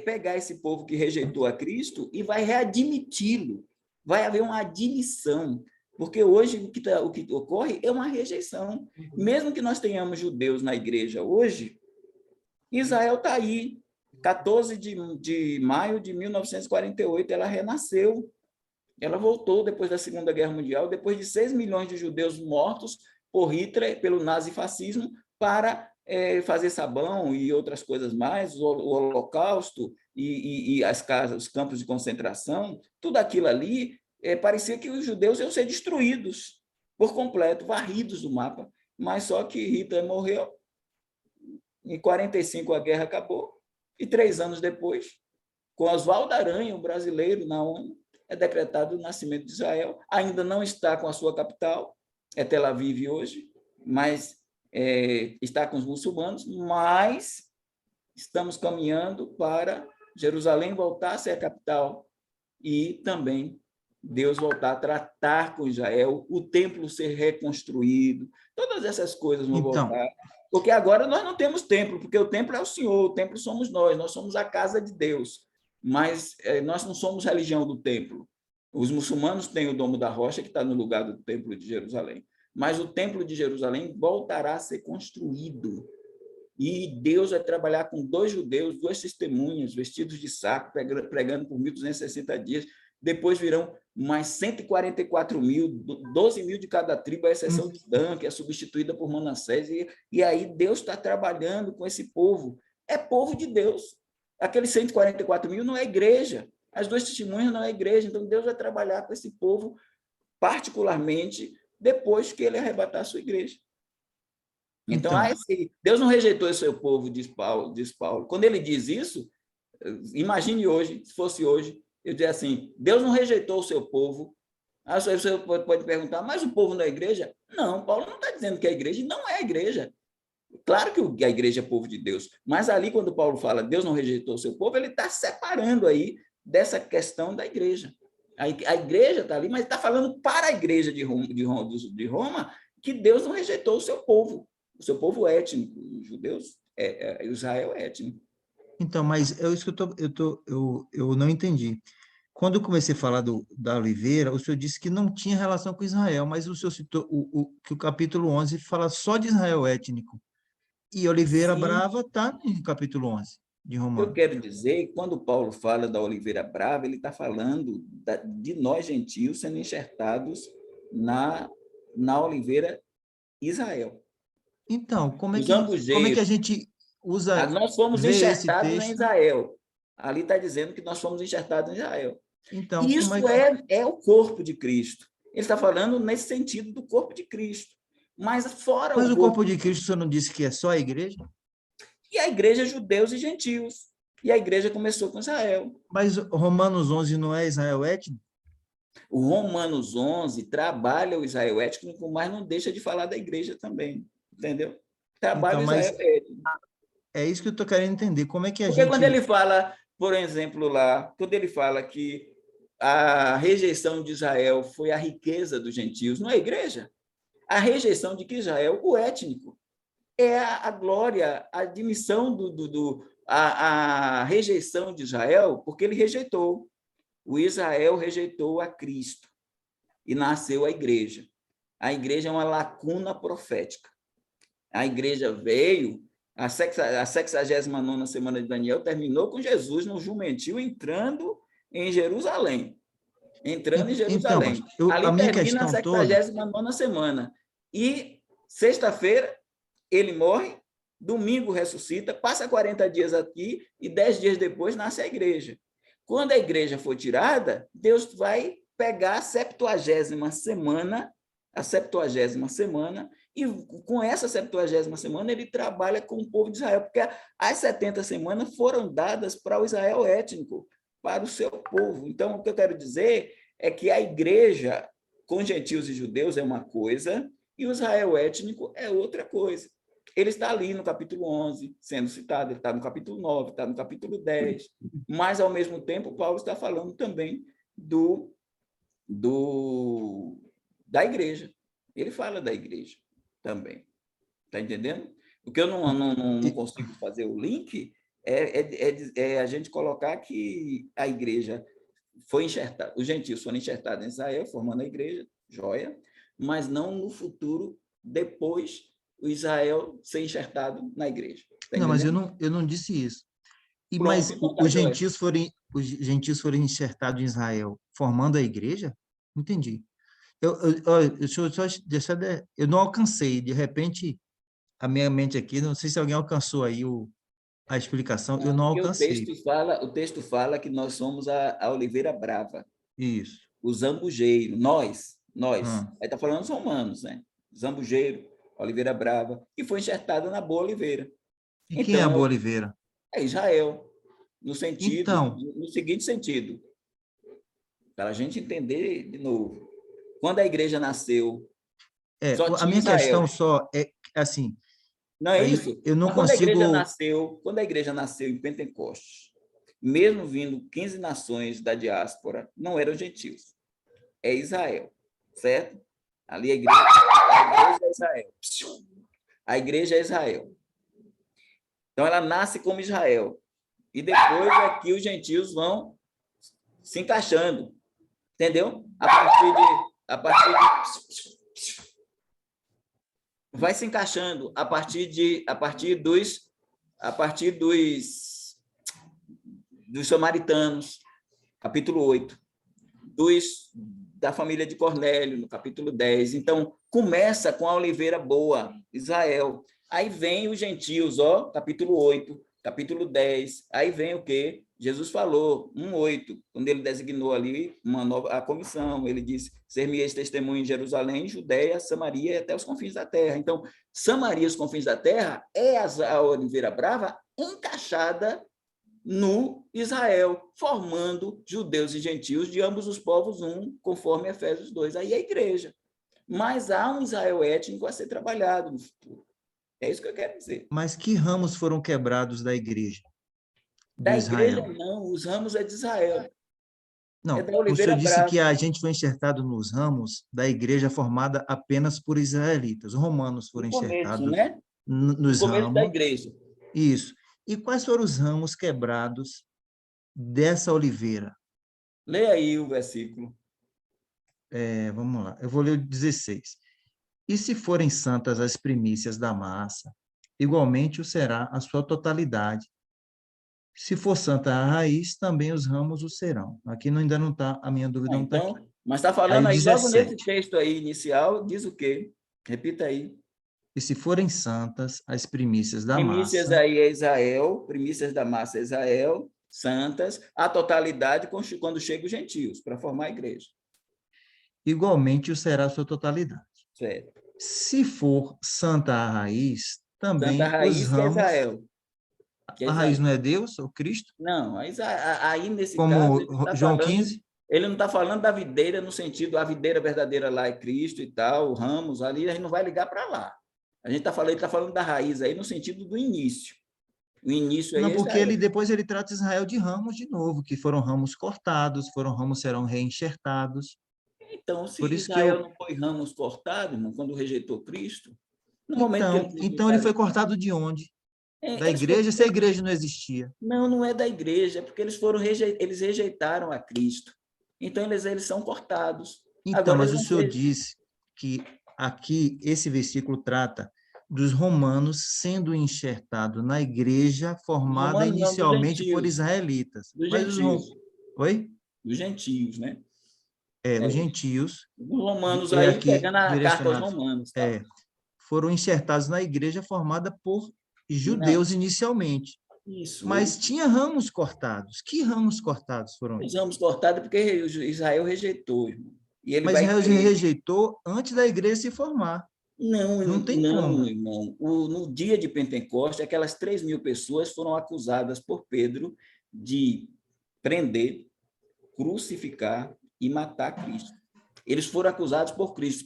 pegar esse povo que rejeitou a Cristo e vai readmiti-lo. Vai haver uma admissão, porque hoje o que ocorre é uma rejeição. Mesmo que nós tenhamos judeus na igreja hoje, Israel está aí. 14 de maio de 1948, ela renasceu. Ela voltou depois da Segunda Guerra Mundial, depois de 6 milhões de judeus mortos por Hitler, pelo nazifascismo, para fazer sabão e outras coisas mais, o Holocausto e as casas, os campos de concentração, tudo aquilo ali, parecia que os judeus iam ser destruídos por completo, varridos do mapa. Mas só que Hitler morreu, em 45 a guerra acabou, e 3 anos depois, com Oswaldo Aranha, um brasileiro na ONU, é decretado o nascimento de Israel. Ainda não está com a sua capital, é Tel Aviv hoje, mas está com os muçulmanos, mas estamos caminhando para Jerusalém voltar a ser a capital e também Deus voltar a tratar com Israel, o templo ser reconstruído, todas essas coisas vão voltar. Porque agora nós não temos templo, porque o templo é o Senhor, o templo somos nós somos a casa de Deus, mas nós não somos religião do templo. Os muçulmanos têm o Domo da Rocha, que está no lugar do templo de Jerusalém, mas o templo de Jerusalém voltará a ser construído, e Deus vai trabalhar com 2 judeus, 2 testemunhas, vestidos de saco, pregando por 1.260 dias, depois virão mais 144 mil, 12 mil de cada tribo, à exceção de Dan, que é substituída por Manassés, e aí Deus está trabalhando com esse povo. É povo de Deus. Aqueles 144 mil não é igreja, as 2 testemunhas não é igreja, então Deus vai trabalhar com esse povo, particularmente depois que ele arrebatar a sua igreja. Então Deus não rejeitou esse seu povo, diz Paulo. Quando ele diz isso, imagine hoje, se fosse hoje, eu dizer assim, Deus não rejeitou o seu povo. Aí você pode perguntar, mas o povo não é igreja? Não, Paulo não está dizendo que é igreja, não é igreja. Claro que a igreja é povo de Deus, mas ali, quando Paulo fala Deus não rejeitou o seu povo, ele está separando aí dessa questão da igreja. A igreja está ali, mas está falando para a igreja de Roma que Deus não rejeitou o seu povo étnico. Os judeus, Israel é étnico. Então, mas é isso que eu não entendi. Quando eu comecei a falar da oliveira, o senhor disse que não tinha relação com Israel, mas o senhor citou que o capítulo 11 fala só de Israel étnico. E oliveira Sim. brava está no capítulo 11 de Eu Romanos. quero dizer que quando Paulo fala da oliveira brava, ele está falando de nós gentios sendo enxertados na oliveira Israel. Então, como é Os que a ambugeiros, gente usa, nós fomos vê esse enxertados em texto? Israel. Ali está dizendo que nós fomos enxertados em Israel. Então, Isso como é que... é o corpo de Cristo. Ele está falando nesse sentido do corpo de Cristo. Mas fora Mas o o corpo... corpo de Cristo, o senhor não disse que é só a igreja? E a igreja é judeus e gentios. E a igreja começou com Israel. Mas Romanos 11 não é Israel étnico? O Romanos 11 trabalha o Israel étnico, mas não deixa de falar da igreja também. Entendeu? Trabalha Então, o mas Israel étnico. é isso que eu estou querendo entender. Como é que a Porque quando ele gente... fala, por exemplo, lá, quando ele fala que a rejeição de Israel foi a riqueza dos gentios, não é a igreja? A rejeição de que Israel, o étnico, é a glória, a admissão a rejeição de Israel, porque ele rejeitou. O Israel rejeitou a Cristo e nasceu a igreja. A igreja é uma lacuna profética. A igreja veio, a 69ª semana de Daniel terminou com Jesus no jumentil entrando em Jerusalém. Entrando em Então, Jerusalém. a Ali minha termina a questão toda... 69ª semana. E sexta-feira ele morre, domingo ressuscita, passa 40 dias aqui e 10 dias depois nasce a igreja. Quando a igreja for tirada, Deus vai pegar a 70ª semana, e com essa 70ª semana ele trabalha com o povo de Israel, porque as 70 semanas foram dadas para o Israel étnico, para o seu povo. Então, o que eu quero dizer é que a igreja com gentios e judeus é uma coisa e o Israel étnico é outra coisa. Ele está ali no capítulo 11, sendo citado, ele está no capítulo 9, está no capítulo 10, mas, ao mesmo tempo, Paulo está falando também da igreja. Ele fala da igreja também. Está entendendo? O que eu não consigo fazer o link é a gente colocar que a igreja foi enxertada, os gentios foram enxertados em Israel, formando a igreja, joia, mas não no futuro, depois o Israel ser enxertado na igreja. Tá Não, mas entendendo? eu não disse isso. Pronto, Mas então tá, os joia. gentios foram enxertados em Israel, formando a igreja? Entendi. Eu não alcancei, de repente, a minha mente aqui, não sei se alguém alcançou aí a explicação, eu Não, não porque alcancei. o texto fala que nós somos a oliveira brava, Isso. o zambujeiro, nós. Ah. Aí está falando dos romanos, né? Zambujeiro, oliveira brava, que foi enxertada na boa oliveira. E quem é a Então, boa oliveira? é Israel, no Então, seguinte sentido, para a gente entender de novo. Quando a igreja nasceu, só a tinha minha Israel. questão só é, assim, Não é isso? eu não Mas quando consigo... a igreja nasceu em Pentecostes, mesmo vindo 15 nações da diáspora, não eram gentios. É Israel, certo? Ali a igreja é Israel. A igreja é Israel. Então ela nasce como Israel. E depois aqui os gentios vão se encaixando. Entendeu? A partir de vai se encaixando a partir dos samaritanos, capítulo 8, da família de Cornélio, no capítulo 10. Então, começa com a oliveira boa, Israel. Aí vem os gentios, capítulo 8, capítulo 10. Aí vem o quê? Jesus falou, 1:8, quando ele designou ali a comissão, ele disse, ser-me-eis testemunho em Jerusalém, Judeia, Samaria e até os confins da terra. Então, Samaria e os confins da terra é a oliveira brava encaixada no Israel, formando judeus e gentios de ambos os povos, conforme Efésios 2. Aí é a igreja. Mas há um Israel étnico a ser trabalhado no futuro. É isso que eu quero dizer. Mas que ramos foram quebrados da igreja de Da Israel? igreja, não. Os ramos é de Israel. Não, É da o senhor oliveira disse que brava. a gente foi enxertado nos ramos da igreja formada apenas por israelitas. Os romanos foram No começo, enxertados né? No nos começo da ramos. igreja. Isso. E quais foram os ramos quebrados dessa oliveira? Leia aí o versículo. Vamos lá, eu vou ler o 16. E se forem santas as primícias da massa, igualmente o será a sua totalidade. Se for santa a raiz, também os ramos o serão. Aqui ainda não está, a minha dúvida não está aqui. Então, mas está falando Aí, aí, logo nesse 17. texto aí inicial, diz o quê? Repita aí. E se forem santas as primícias da Primícias massa, aí é Israel, primícias da massa é Israel, santas, a totalidade quando chega os gentios, para formar a igreja. igualmente o será a sua totalidade. Certo. Se for santa a raiz, também Santa os raiz que é ramos... Israel. Que é A raiz Israel. não é Deus, ou Cristo? Não, aí nesse caso, Como João 15? ele não está falando da videira no sentido, a videira verdadeira lá é Cristo e tal, ramos, ali a gente não vai ligar para lá. A gente está falando da raiz aí no sentido do início. O início aí Não, é porque Israel. depois ele trata Israel de ramos de novo, que foram ramos cortados, serão reenxertados. Então, se Por isso que Israel não foi ramos cortados, irmão, quando rejeitou Cristo, no momento que eles Então ele rejeitaram, foi cortado de onde? Da eles foram, igreja, se a igreja não existia. não é da igreja, é porque eles rejeitaram a Cristo. Então, eles são cortados. Então, Agora, mas eles o vão senhor ser... disse que aqui esse versículo trata dos romanos sendo enxertados na igreja formada Romanos não, dos inicialmente por gentios. israelitas. Dos Mas gentios. Oi? Dos gentios, né? Os gentios, Os romanos aí, aqui pegando a carta aos direcionados, romanos. Tá? foram enxertados na igreja formada por Não, judeus inicialmente. isso. Mas tinha ramos cortados. Que ramos cortados foram Os esses? ramos cortados porque Israel rejeitou, irmão. E ele Mas vai Israel crer. rejeitou antes da igreja se formar. Não, Não tem não, como. irmão. No dia de Pentecostes, aquelas 3.000 pessoas foram acusadas por Pedro de prender, crucificar e matar Cristo. Eles foram acusados por Cristo.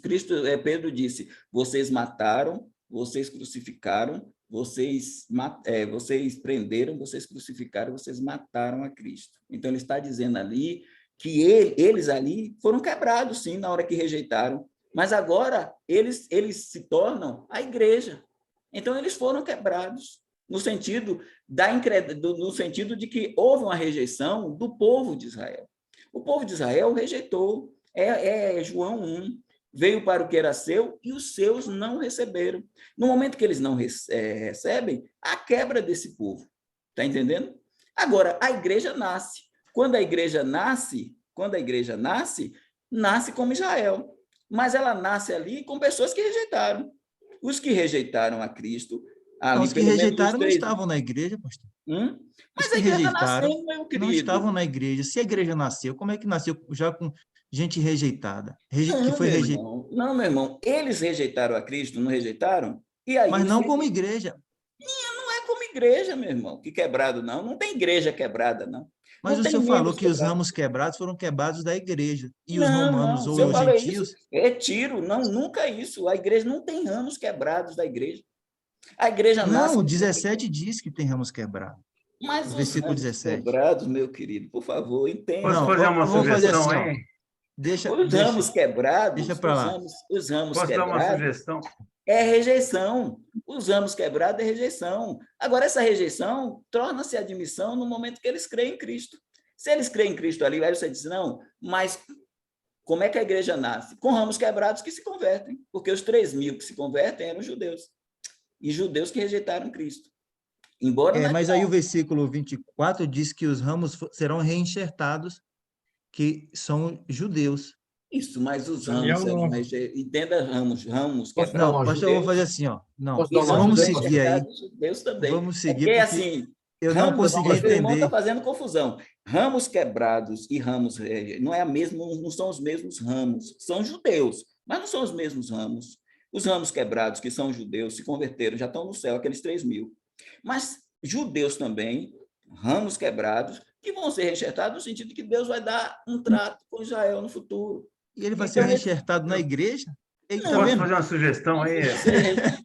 Pedro disse: vocês mataram, vocês crucificaram, vocês prenderam, vocês crucificaram, vocês mataram a Cristo. Então ele está dizendo ali que eles ali foram quebrados, sim, na hora que rejeitaram. Mas agora eles se tornam a igreja. Então eles foram quebrados no sentido no sentido de que houve uma rejeição do povo de Israel. O povo de Israel rejeitou. João 1. Veio para o que era seu e os seus não receberam. No momento que eles não recebem, a quebra desse povo. Está entendendo? Agora, a igreja nasce. Quando a igreja nasce, nasce como Israel. Mas ela nasce ali com pessoas que rejeitaram. Os que rejeitaram a Cristo, ali, Os que rejeitaram não estavam na igreja, pastor. Mas a igreja nasceu, meu querido. Não estavam na igreja. Se a igreja nasceu, como é que nasceu já com gente rejeitada? Que foi rejeitada. Não, meu irmão. Eles rejeitaram a Cristo, não rejeitaram? E aí, mas não como igreja. Não é como igreja, meu irmão. Que quebrado, não. Não tem igreja quebrada, não. Mas não o senhor falou que os ramos quebrados foram quebrados da igreja. E os romanos ou os gentios... Retiro. Não, nunca isso. A igreja não tem ramos quebrados da igreja. A igreja nasce... Não, o 17 diz que tem ramos quebrados. Mas versículo os ramos 17. quebrados, meu querido, por favor, entenda. Posso fazer uma sugestão aí? Os ramos quebrados... Deixa para lá. Os ramos Posso quebrados... dar uma sugestão? É rejeição. Os ramos quebrados é rejeição. Agora, essa rejeição torna-se admissão no momento que eles creem em Cristo. Se eles creem em Cristo ali, aí você diz, não, mas como é que a igreja nasce? Com ramos quebrados que se convertem, porque os 3.000 que se convertem eram judeus, e judeus que rejeitaram Cristo. Embora mas aí o versículo 24 diz que os ramos serão reenxertados, que são judeus. Isso, mas os ramos, entenda ramos quebrados. Não, pastor, eu vou fazer assim, ó. Não, vamos seguir aí. Deus também. Vamos seguir, porque assim, eu não consegui entender. O irmão está fazendo confusão. Ramos quebrados e ramos não são os mesmos ramos. São judeus, mas não são os mesmos ramos. Os ramos quebrados, que são judeus, se converteram, já estão no céu, aqueles 3.000. Mas judeus também, ramos quebrados, que vão ser reenxertados no sentido de que Deus vai dar um trato com Israel no futuro. E ele vai ser reenxertado na igreja? Ei, tá Posso vendo? fazer uma sugestão aí?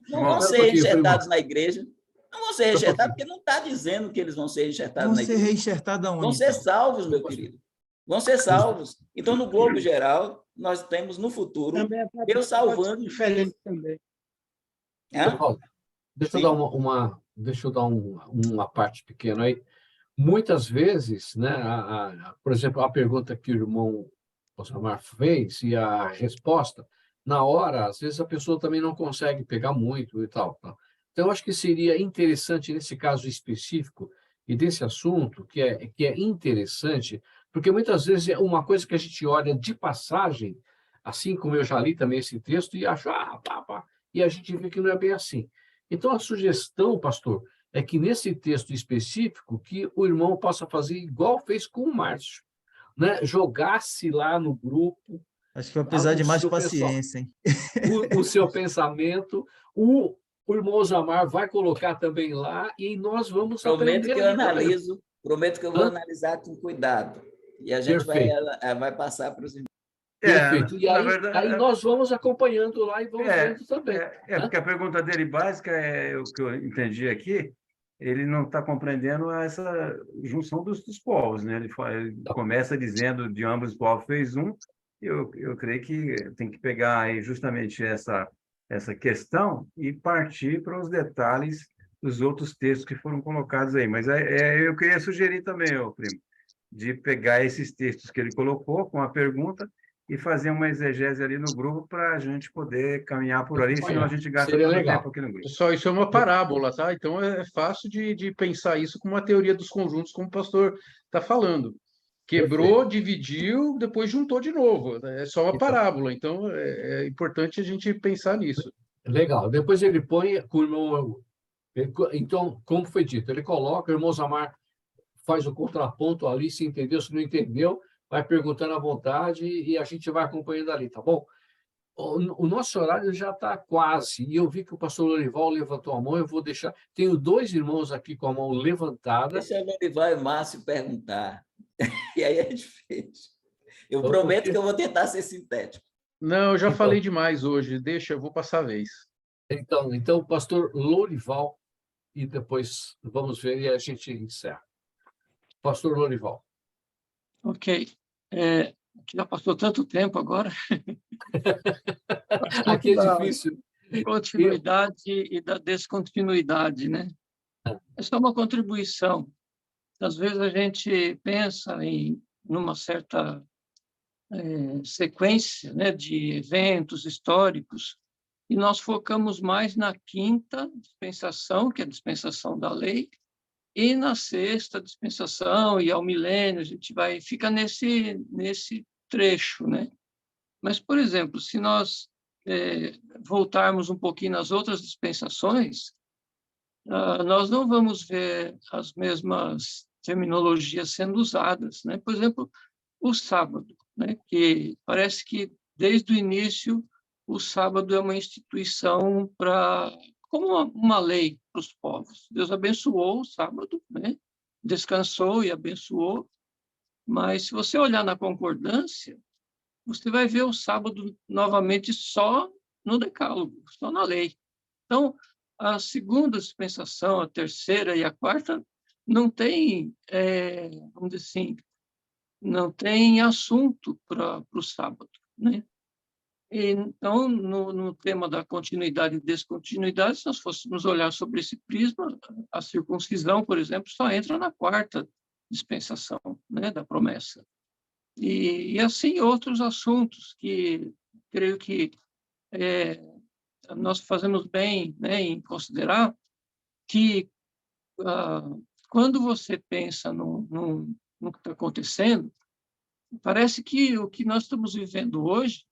Não vão Irmão? ser pouquinho, reinjetados na igreja. Não vão ser Só um reinjetados, pouquinho. porque não está dizendo que eles vão ser reinjetados Vão na ser igreja. reenxertados Vão aonde, ser então? salvos, meu querido. Vão ser salvos. Então, no globo geral, nós temos no futuro Também é Deus salvando. diferente também. Hã? Paulo, deixa eu Sim. dar deixa eu dar uma parte pequena aí. Muitas vezes, né, por exemplo, a pergunta que o irmão Osmar fez e a resposta, na hora, às vezes a pessoa também não consegue pegar muito e tal. Tá? Então, eu acho que seria interessante, nesse caso específico, e desse assunto, que é interessante, porque muitas vezes é uma coisa que a gente olha de passagem, assim como eu já li também esse texto, e acho, pá, e a gente vê que não é bem assim. Então, a sugestão, pastor, é que nesse texto específico, que o irmão possa fazer igual fez com o Márcio, né? Jogasse lá no grupo Acho que vai precisar de mais seu paciência, hein? o seu pensamento, o irmão Zamar vai colocar também lá e nós vamos Prometo aprender que eu ali também. analiso, prometo que eu vou Hã? analisar com cuidado. E a gente Perfeito, vai passar para os irmãos. perfeito. E Na aí verdade, nós vamos acompanhando lá e vamos vendo também. porque a pergunta dele básica é o que eu entendi aqui. Ele não está compreendendo essa junção dos povos, né? Ele começa dizendo de ambos os povos fez um. Eu creio que tem que pegar aí justamente essa questão e partir para os detalhes dos outros textos que foram colocados aí. Mas eu queria sugerir também, ô primo, de pegar esses textos que ele colocou com a pergunta e fazer uma exegese ali no grupo para a gente poder caminhar por ali, senão a gente gasta Seria muito legal. tempo aqui no grupo. Pessoal, isso é uma parábola, tá? Então é fácil de pensar isso como uma teoria dos conjuntos, como o pastor está falando. Quebrou, dividiu, depois juntou de novo. É só uma Então, parábola. Então é importante a gente pensar nisso. legal. Depois ele põe com o irmão. Então, como foi dito, ele coloca, o irmão Zamar faz o contraponto ali, se entendeu, se não entendeu, vai perguntando à vontade e a gente vai acompanhando ali, tá bom? O nosso horário já está quase, e eu vi que o pastor Lorival levantou a mão, eu vou deixar. Tenho dois irmãos aqui com a mão levantada. Deixa o Lorival e Márcio perguntar. E aí a gente fez. Eu Então, prometo que eu vou tentar ser sintético. Não, eu já Então. falei demais hoje. Deixa, eu vou passar a vez. Então, o pastor Lorival, e depois vamos ver e a gente encerra. Pastor Lorival. Ok. Já passou tanto tempo agora. Aqui é difícil. Continuidade e da descontinuidade, né? É só uma contribuição. Às vezes a gente pensa numa certa sequência, né, de eventos históricos e nós focamos mais na quinta dispensação, que é a dispensação da lei, e na sexta dispensação e ao milênio, a gente fica nesse trecho, né? Mas, por exemplo, se nós voltarmos um pouquinho nas outras dispensações, nós não vamos ver as mesmas terminologias sendo usadas, né? Por exemplo, o sábado, né? Que parece que desde o início o sábado é uma instituição como uma lei para os povos. Deus abençoou o sábado, né? Descansou e abençoou, mas se você olhar na concordância, você vai ver o sábado novamente só no decálogo, só na lei. Então, a segunda dispensação, a terceira e a quarta não tem, vamos dizer assim, não tem assunto para o sábado, né? Então, no tema da continuidade e descontinuidade, se nós fôssemos olhar sobre esse prisma, a circuncisão, por exemplo, só entra na quarta dispensação, né, da promessa. E assim outros assuntos que creio que nós fazemos bem, né, em considerar que quando você pensa no que está acontecendo, parece que o que nós estamos vivendo hoje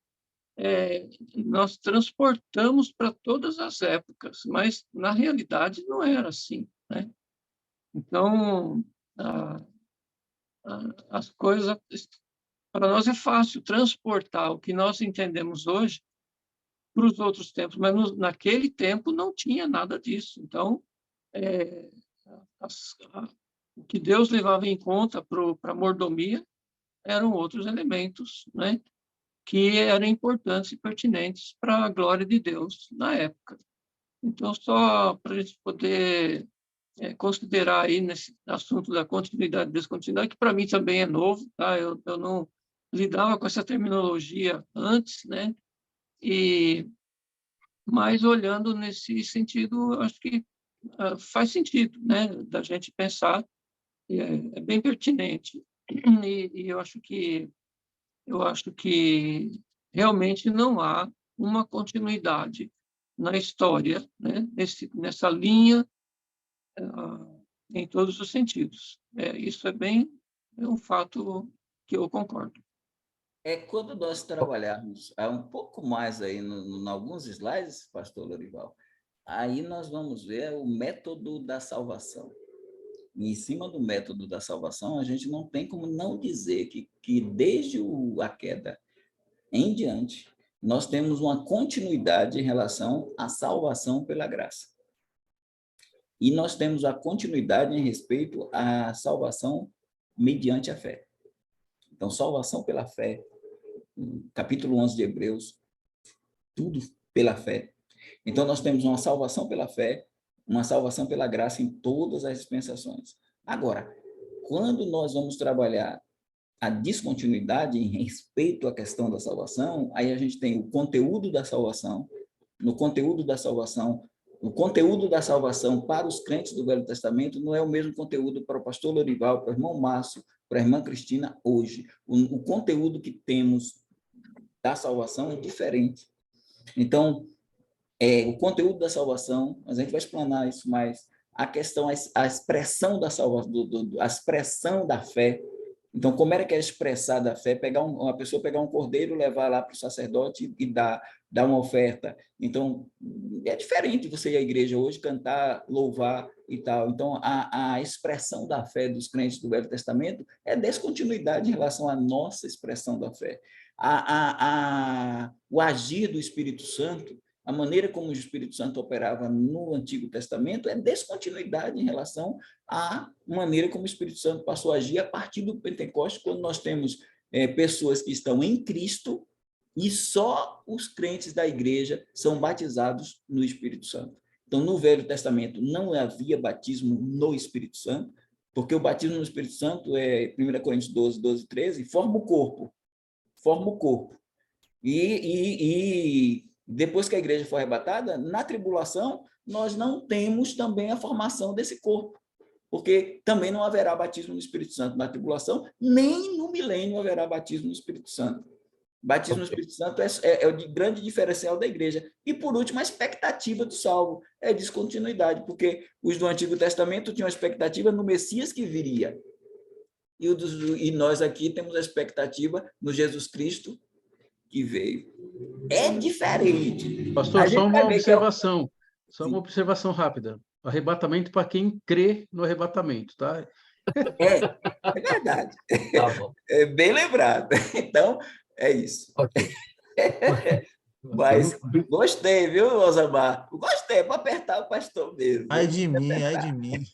nós transportamos para todas as épocas, mas na realidade não era assim, né? Então, as coisas para nós é fácil transportar o que nós entendemos hoje para os outros tempos, mas naquele tempo não tinha nada disso. Então, o que Deus levava em conta para a mordomia eram outros elementos, né? que eram importantes e pertinentes para a glória de Deus na época. Então, só para a gente poder considerar aí nesse assunto da continuidade e descontinuidade, que para mim também é novo, tá? Eu não lidava com essa terminologia antes, né? Mas olhando nesse sentido, acho que faz sentido, né? Da gente pensar, é bem pertinente. E eu acho que realmente não há uma continuidade na história, né? Nessa linha, em todos os sentidos. Isso é um fato que eu concordo. Quando nós trabalharmos um pouco mais aí em alguns slides, pastor Lorival, aí nós vamos ver o método da salvação. E em cima do método da salvação, a gente não tem como não dizer que desde a queda em diante, nós temos uma continuidade em relação à salvação pela graça. E nós temos a continuidade em respeito à salvação mediante a fé. Então, salvação pela fé, capítulo 11 de Hebreus, tudo pela fé. Então, nós temos uma salvação pela fé, uma salvação pela graça em todas as dispensações. Agora, quando nós vamos trabalhar a descontinuidade em respeito à questão da salvação, aí a gente tem o conteúdo da salvação, no conteúdo da salvação, o conteúdo da salvação para os crentes do Velho Testamento não é o mesmo conteúdo para o pastor Lorival, para o irmão Márcio, para a irmã Cristina hoje. O conteúdo que temos da salvação é diferente. Então, o conteúdo da salvação, a gente vai explanar isso, mas a questão, a expressão da salvação, a expressão da fé. Então, como era que é expressada a fé? Uma pessoa pegar um cordeiro, levar lá para o sacerdote e dar uma oferta. Então, é diferente você ir à igreja hoje, cantar, louvar e tal. Então, a expressão da fé dos crentes do Velho Testamento é descontinuidade em relação à nossa expressão da fé. O agir do Espírito Santo, a maneira como o Espírito Santo operava no Antigo Testamento é descontinuidade em relação à maneira como o Espírito Santo passou a agir a partir do Pentecostes, quando nós temos pessoas que estão em Cristo e só os crentes da igreja são batizados no Espírito Santo. Então, no Velho Testamento não havia batismo no Espírito Santo, porque o batismo no Espírito Santo 1 Coríntios 12, 13, forma o corpo. Forma o corpo. E depois que a igreja for arrebatada, na tribulação, nós não temos também a formação desse corpo, porque também não haverá batismo no Espírito Santo na tribulação, nem no milênio haverá batismo no Espírito Santo. Batismo no Espírito Santo é o grande diferencial da igreja. E, por último, a expectativa do salvo é descontinuidade, porque os do Antigo Testamento tinham a expectativa no Messias que viria. E nós aqui temos a expectativa no Jesus Cristo que veio. É diferente. Pastor, só uma observação rápida. Arrebatamento para quem crê no arrebatamento, tá? É verdade. Tá bom. É bem lembrado. Então, é isso. Ok. Mas gostei, viu, Osamar? Gostei, para apertar o pastor mesmo. Ai de mim, ai de mim.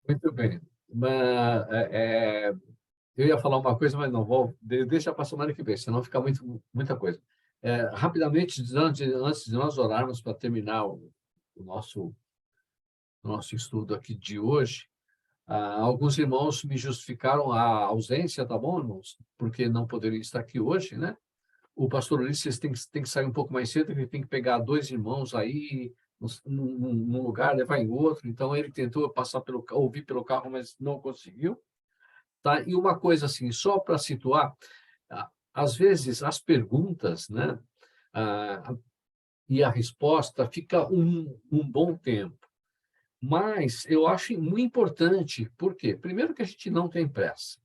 Muito bem. Mas, eu ia falar uma coisa, mas não vou. Deixa para a semana que vem, senão fica muita coisa. Rapidamente, antes de nós orarmos para terminar o nosso estudo aqui de hoje, alguns irmãos me justificaram a ausência, tá bom, irmãos? Porque não poderiam estar aqui hoje, né? O pastor Ulisses tem que sair um pouco mais cedo, ele tem que pegar 2 irmãos aí num lugar, levar em outro. Então, ele tentou ouvir pelo carro, mas não conseguiu. Tá? E uma coisa assim, só para situar, às vezes as perguntas, né, e a resposta fica um bom tempo. Mas eu acho muito importante, por quê? Primeiro que a gente não tem pressa.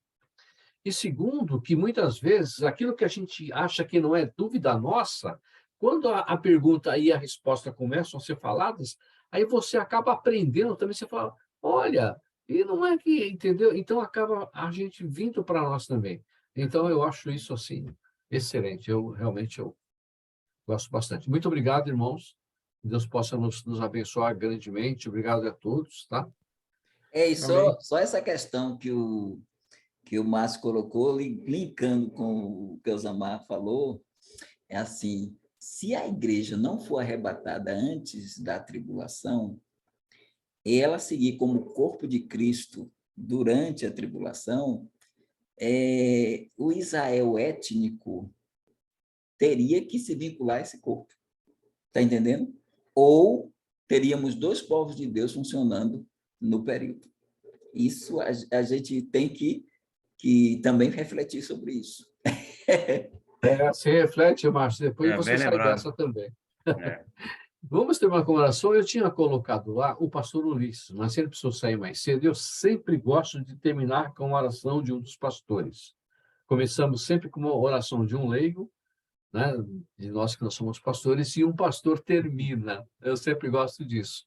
E segundo, que muitas vezes aquilo que a gente acha que não é dúvida nossa, quando a pergunta e a resposta começam a ser faladas, aí você acaba aprendendo também, você fala, olha, e não é que, entendeu? Então acaba a gente vindo para nós também. Então eu acho isso assim excelente. Eu gosto bastante. Muito obrigado, irmãos. Que Deus possa nos abençoar grandemente. Obrigado a todos, tá? E só essa questão que que o Márcio colocou, linkando com o que o Zamar falou, é assim, se a igreja não for arrebatada antes da tribulação, ela seguir como corpo de Cristo durante a tribulação, o Israel étnico teria que se vincular a esse corpo. Está entendendo? Ou teríamos dois povos de Deus funcionando no período. Isso a gente tem que também refletir sobre isso. Se reflete, Márcio, depois você bem sai lembrado. dessa também. É. Vamos ter uma comemoração. Eu tinha colocado lá o pastor Ulisses, mas ele precisou sair mais cedo. Eu sempre gosto de terminar com uma oração de um dos pastores. Começamos sempre com uma oração de um leigo, né, de nós que nós somos pastores, e um pastor termina. Eu sempre gosto disso.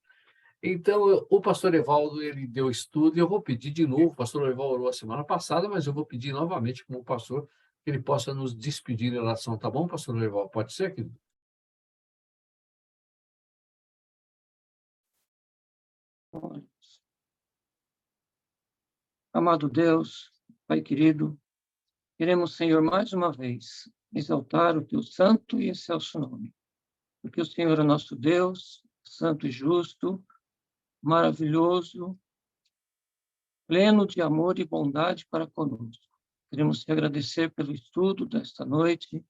Então, o pastor Evaldo, ele deu estudo, e eu vou pedir de novo, o pastor Evaldo orou a semana passada, mas eu vou pedir novamente como pastor, que ele possa nos despedir em oração, tá bom, pastor Evaldo? Pode ser, querido? Amado Deus, Pai querido, queremos, Senhor, mais uma vez, exaltar o teu santo e excelso nome, porque o Senhor é nosso Deus, santo e justo, maravilhoso, pleno de amor e bondade para conosco. Queremos te agradecer pelo estudo desta noite,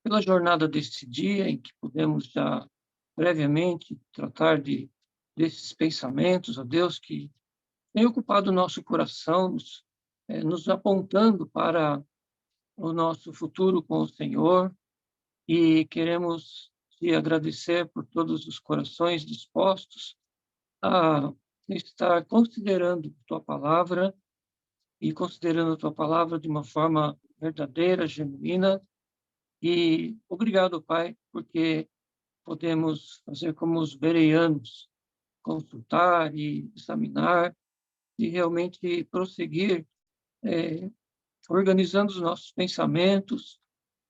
pela jornada deste dia em que podemos já brevemente tratar desses pensamentos, ó Deus, que tem ocupado o nosso coração, nos apontando para o nosso futuro com o Senhor, e queremos te agradecer por todos os corações dispostos a estar considerando tua palavra, e considerando a tua palavra de uma forma verdadeira, genuína. E obrigado, Pai, porque podemos fazer como os bereanos, consultar e examinar, e realmente prosseguir organizando os nossos pensamentos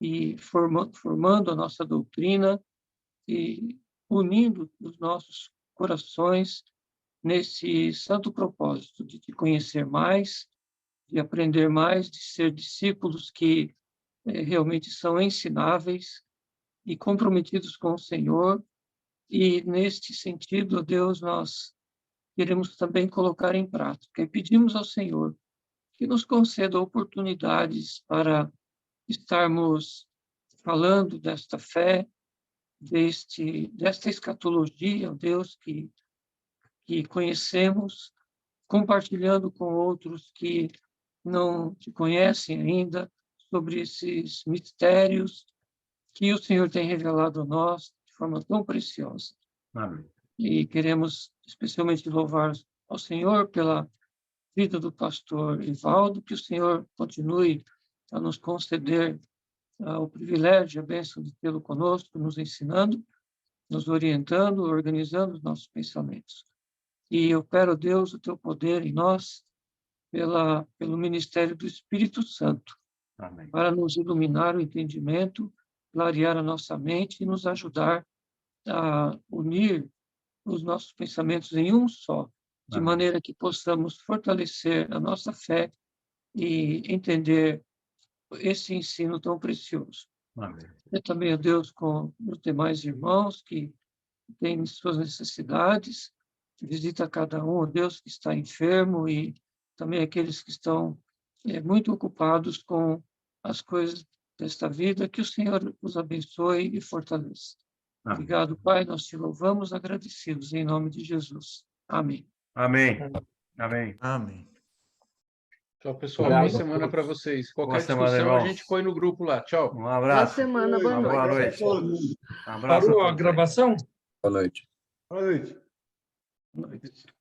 e formando a nossa doutrina e unindo os nossos corações nesse santo propósito de te conhecer mais, de aprender mais, de ser discípulos que realmente são ensináveis e comprometidos com o Senhor. E, neste sentido, Deus, nós queremos também colocar em prática. E pedimos ao Senhor que nos conceda oportunidades para estarmos falando desta fé, desta escatologia, ó Deus, que conhecemos, compartilhando com outros que não te conhecem ainda, sobre esses mistérios que o Senhor tem revelado a nós de forma tão preciosa. Amém. E queremos especialmente louvar ao Senhor pela vida do pastor Evaldo, que o Senhor continue a nos conceder o privilégio, a bênção de tê-lo conosco, nos ensinando, nos orientando, organizando os nossos pensamentos. E eu quero, Deus, o teu poder em nós, pelo ministério do Espírito Santo, Amém. para nos iluminar o entendimento, clarear a nossa mente e nos ajudar a unir os nossos pensamentos em um só, de Amém. maneira que possamos fortalecer a nossa fé e entender esse ensino tão precioso. Amém. E também, ó Deus, com os demais irmãos que têm suas necessidades, visita cada um, ó Deus, que está enfermo, e também aqueles que estão muito ocupados com as coisas desta vida, que o Senhor os abençoe e fortaleça. Amém. Obrigado, Pai, nós te louvamos agradecidos, em nome de Jesus. Amém. Amém. Amém. Amém. Tchau, pessoal. Obrigado Boa a semana todos. para vocês. Qualquer Boa semana, discussão, a irmãos. gente põe no grupo lá. Tchau. Um Boa abraço. semana, boa Uma noite. boa noite. Um abraço Parou a a todos. gravação? Boa noite. Boa noite. Boa noite.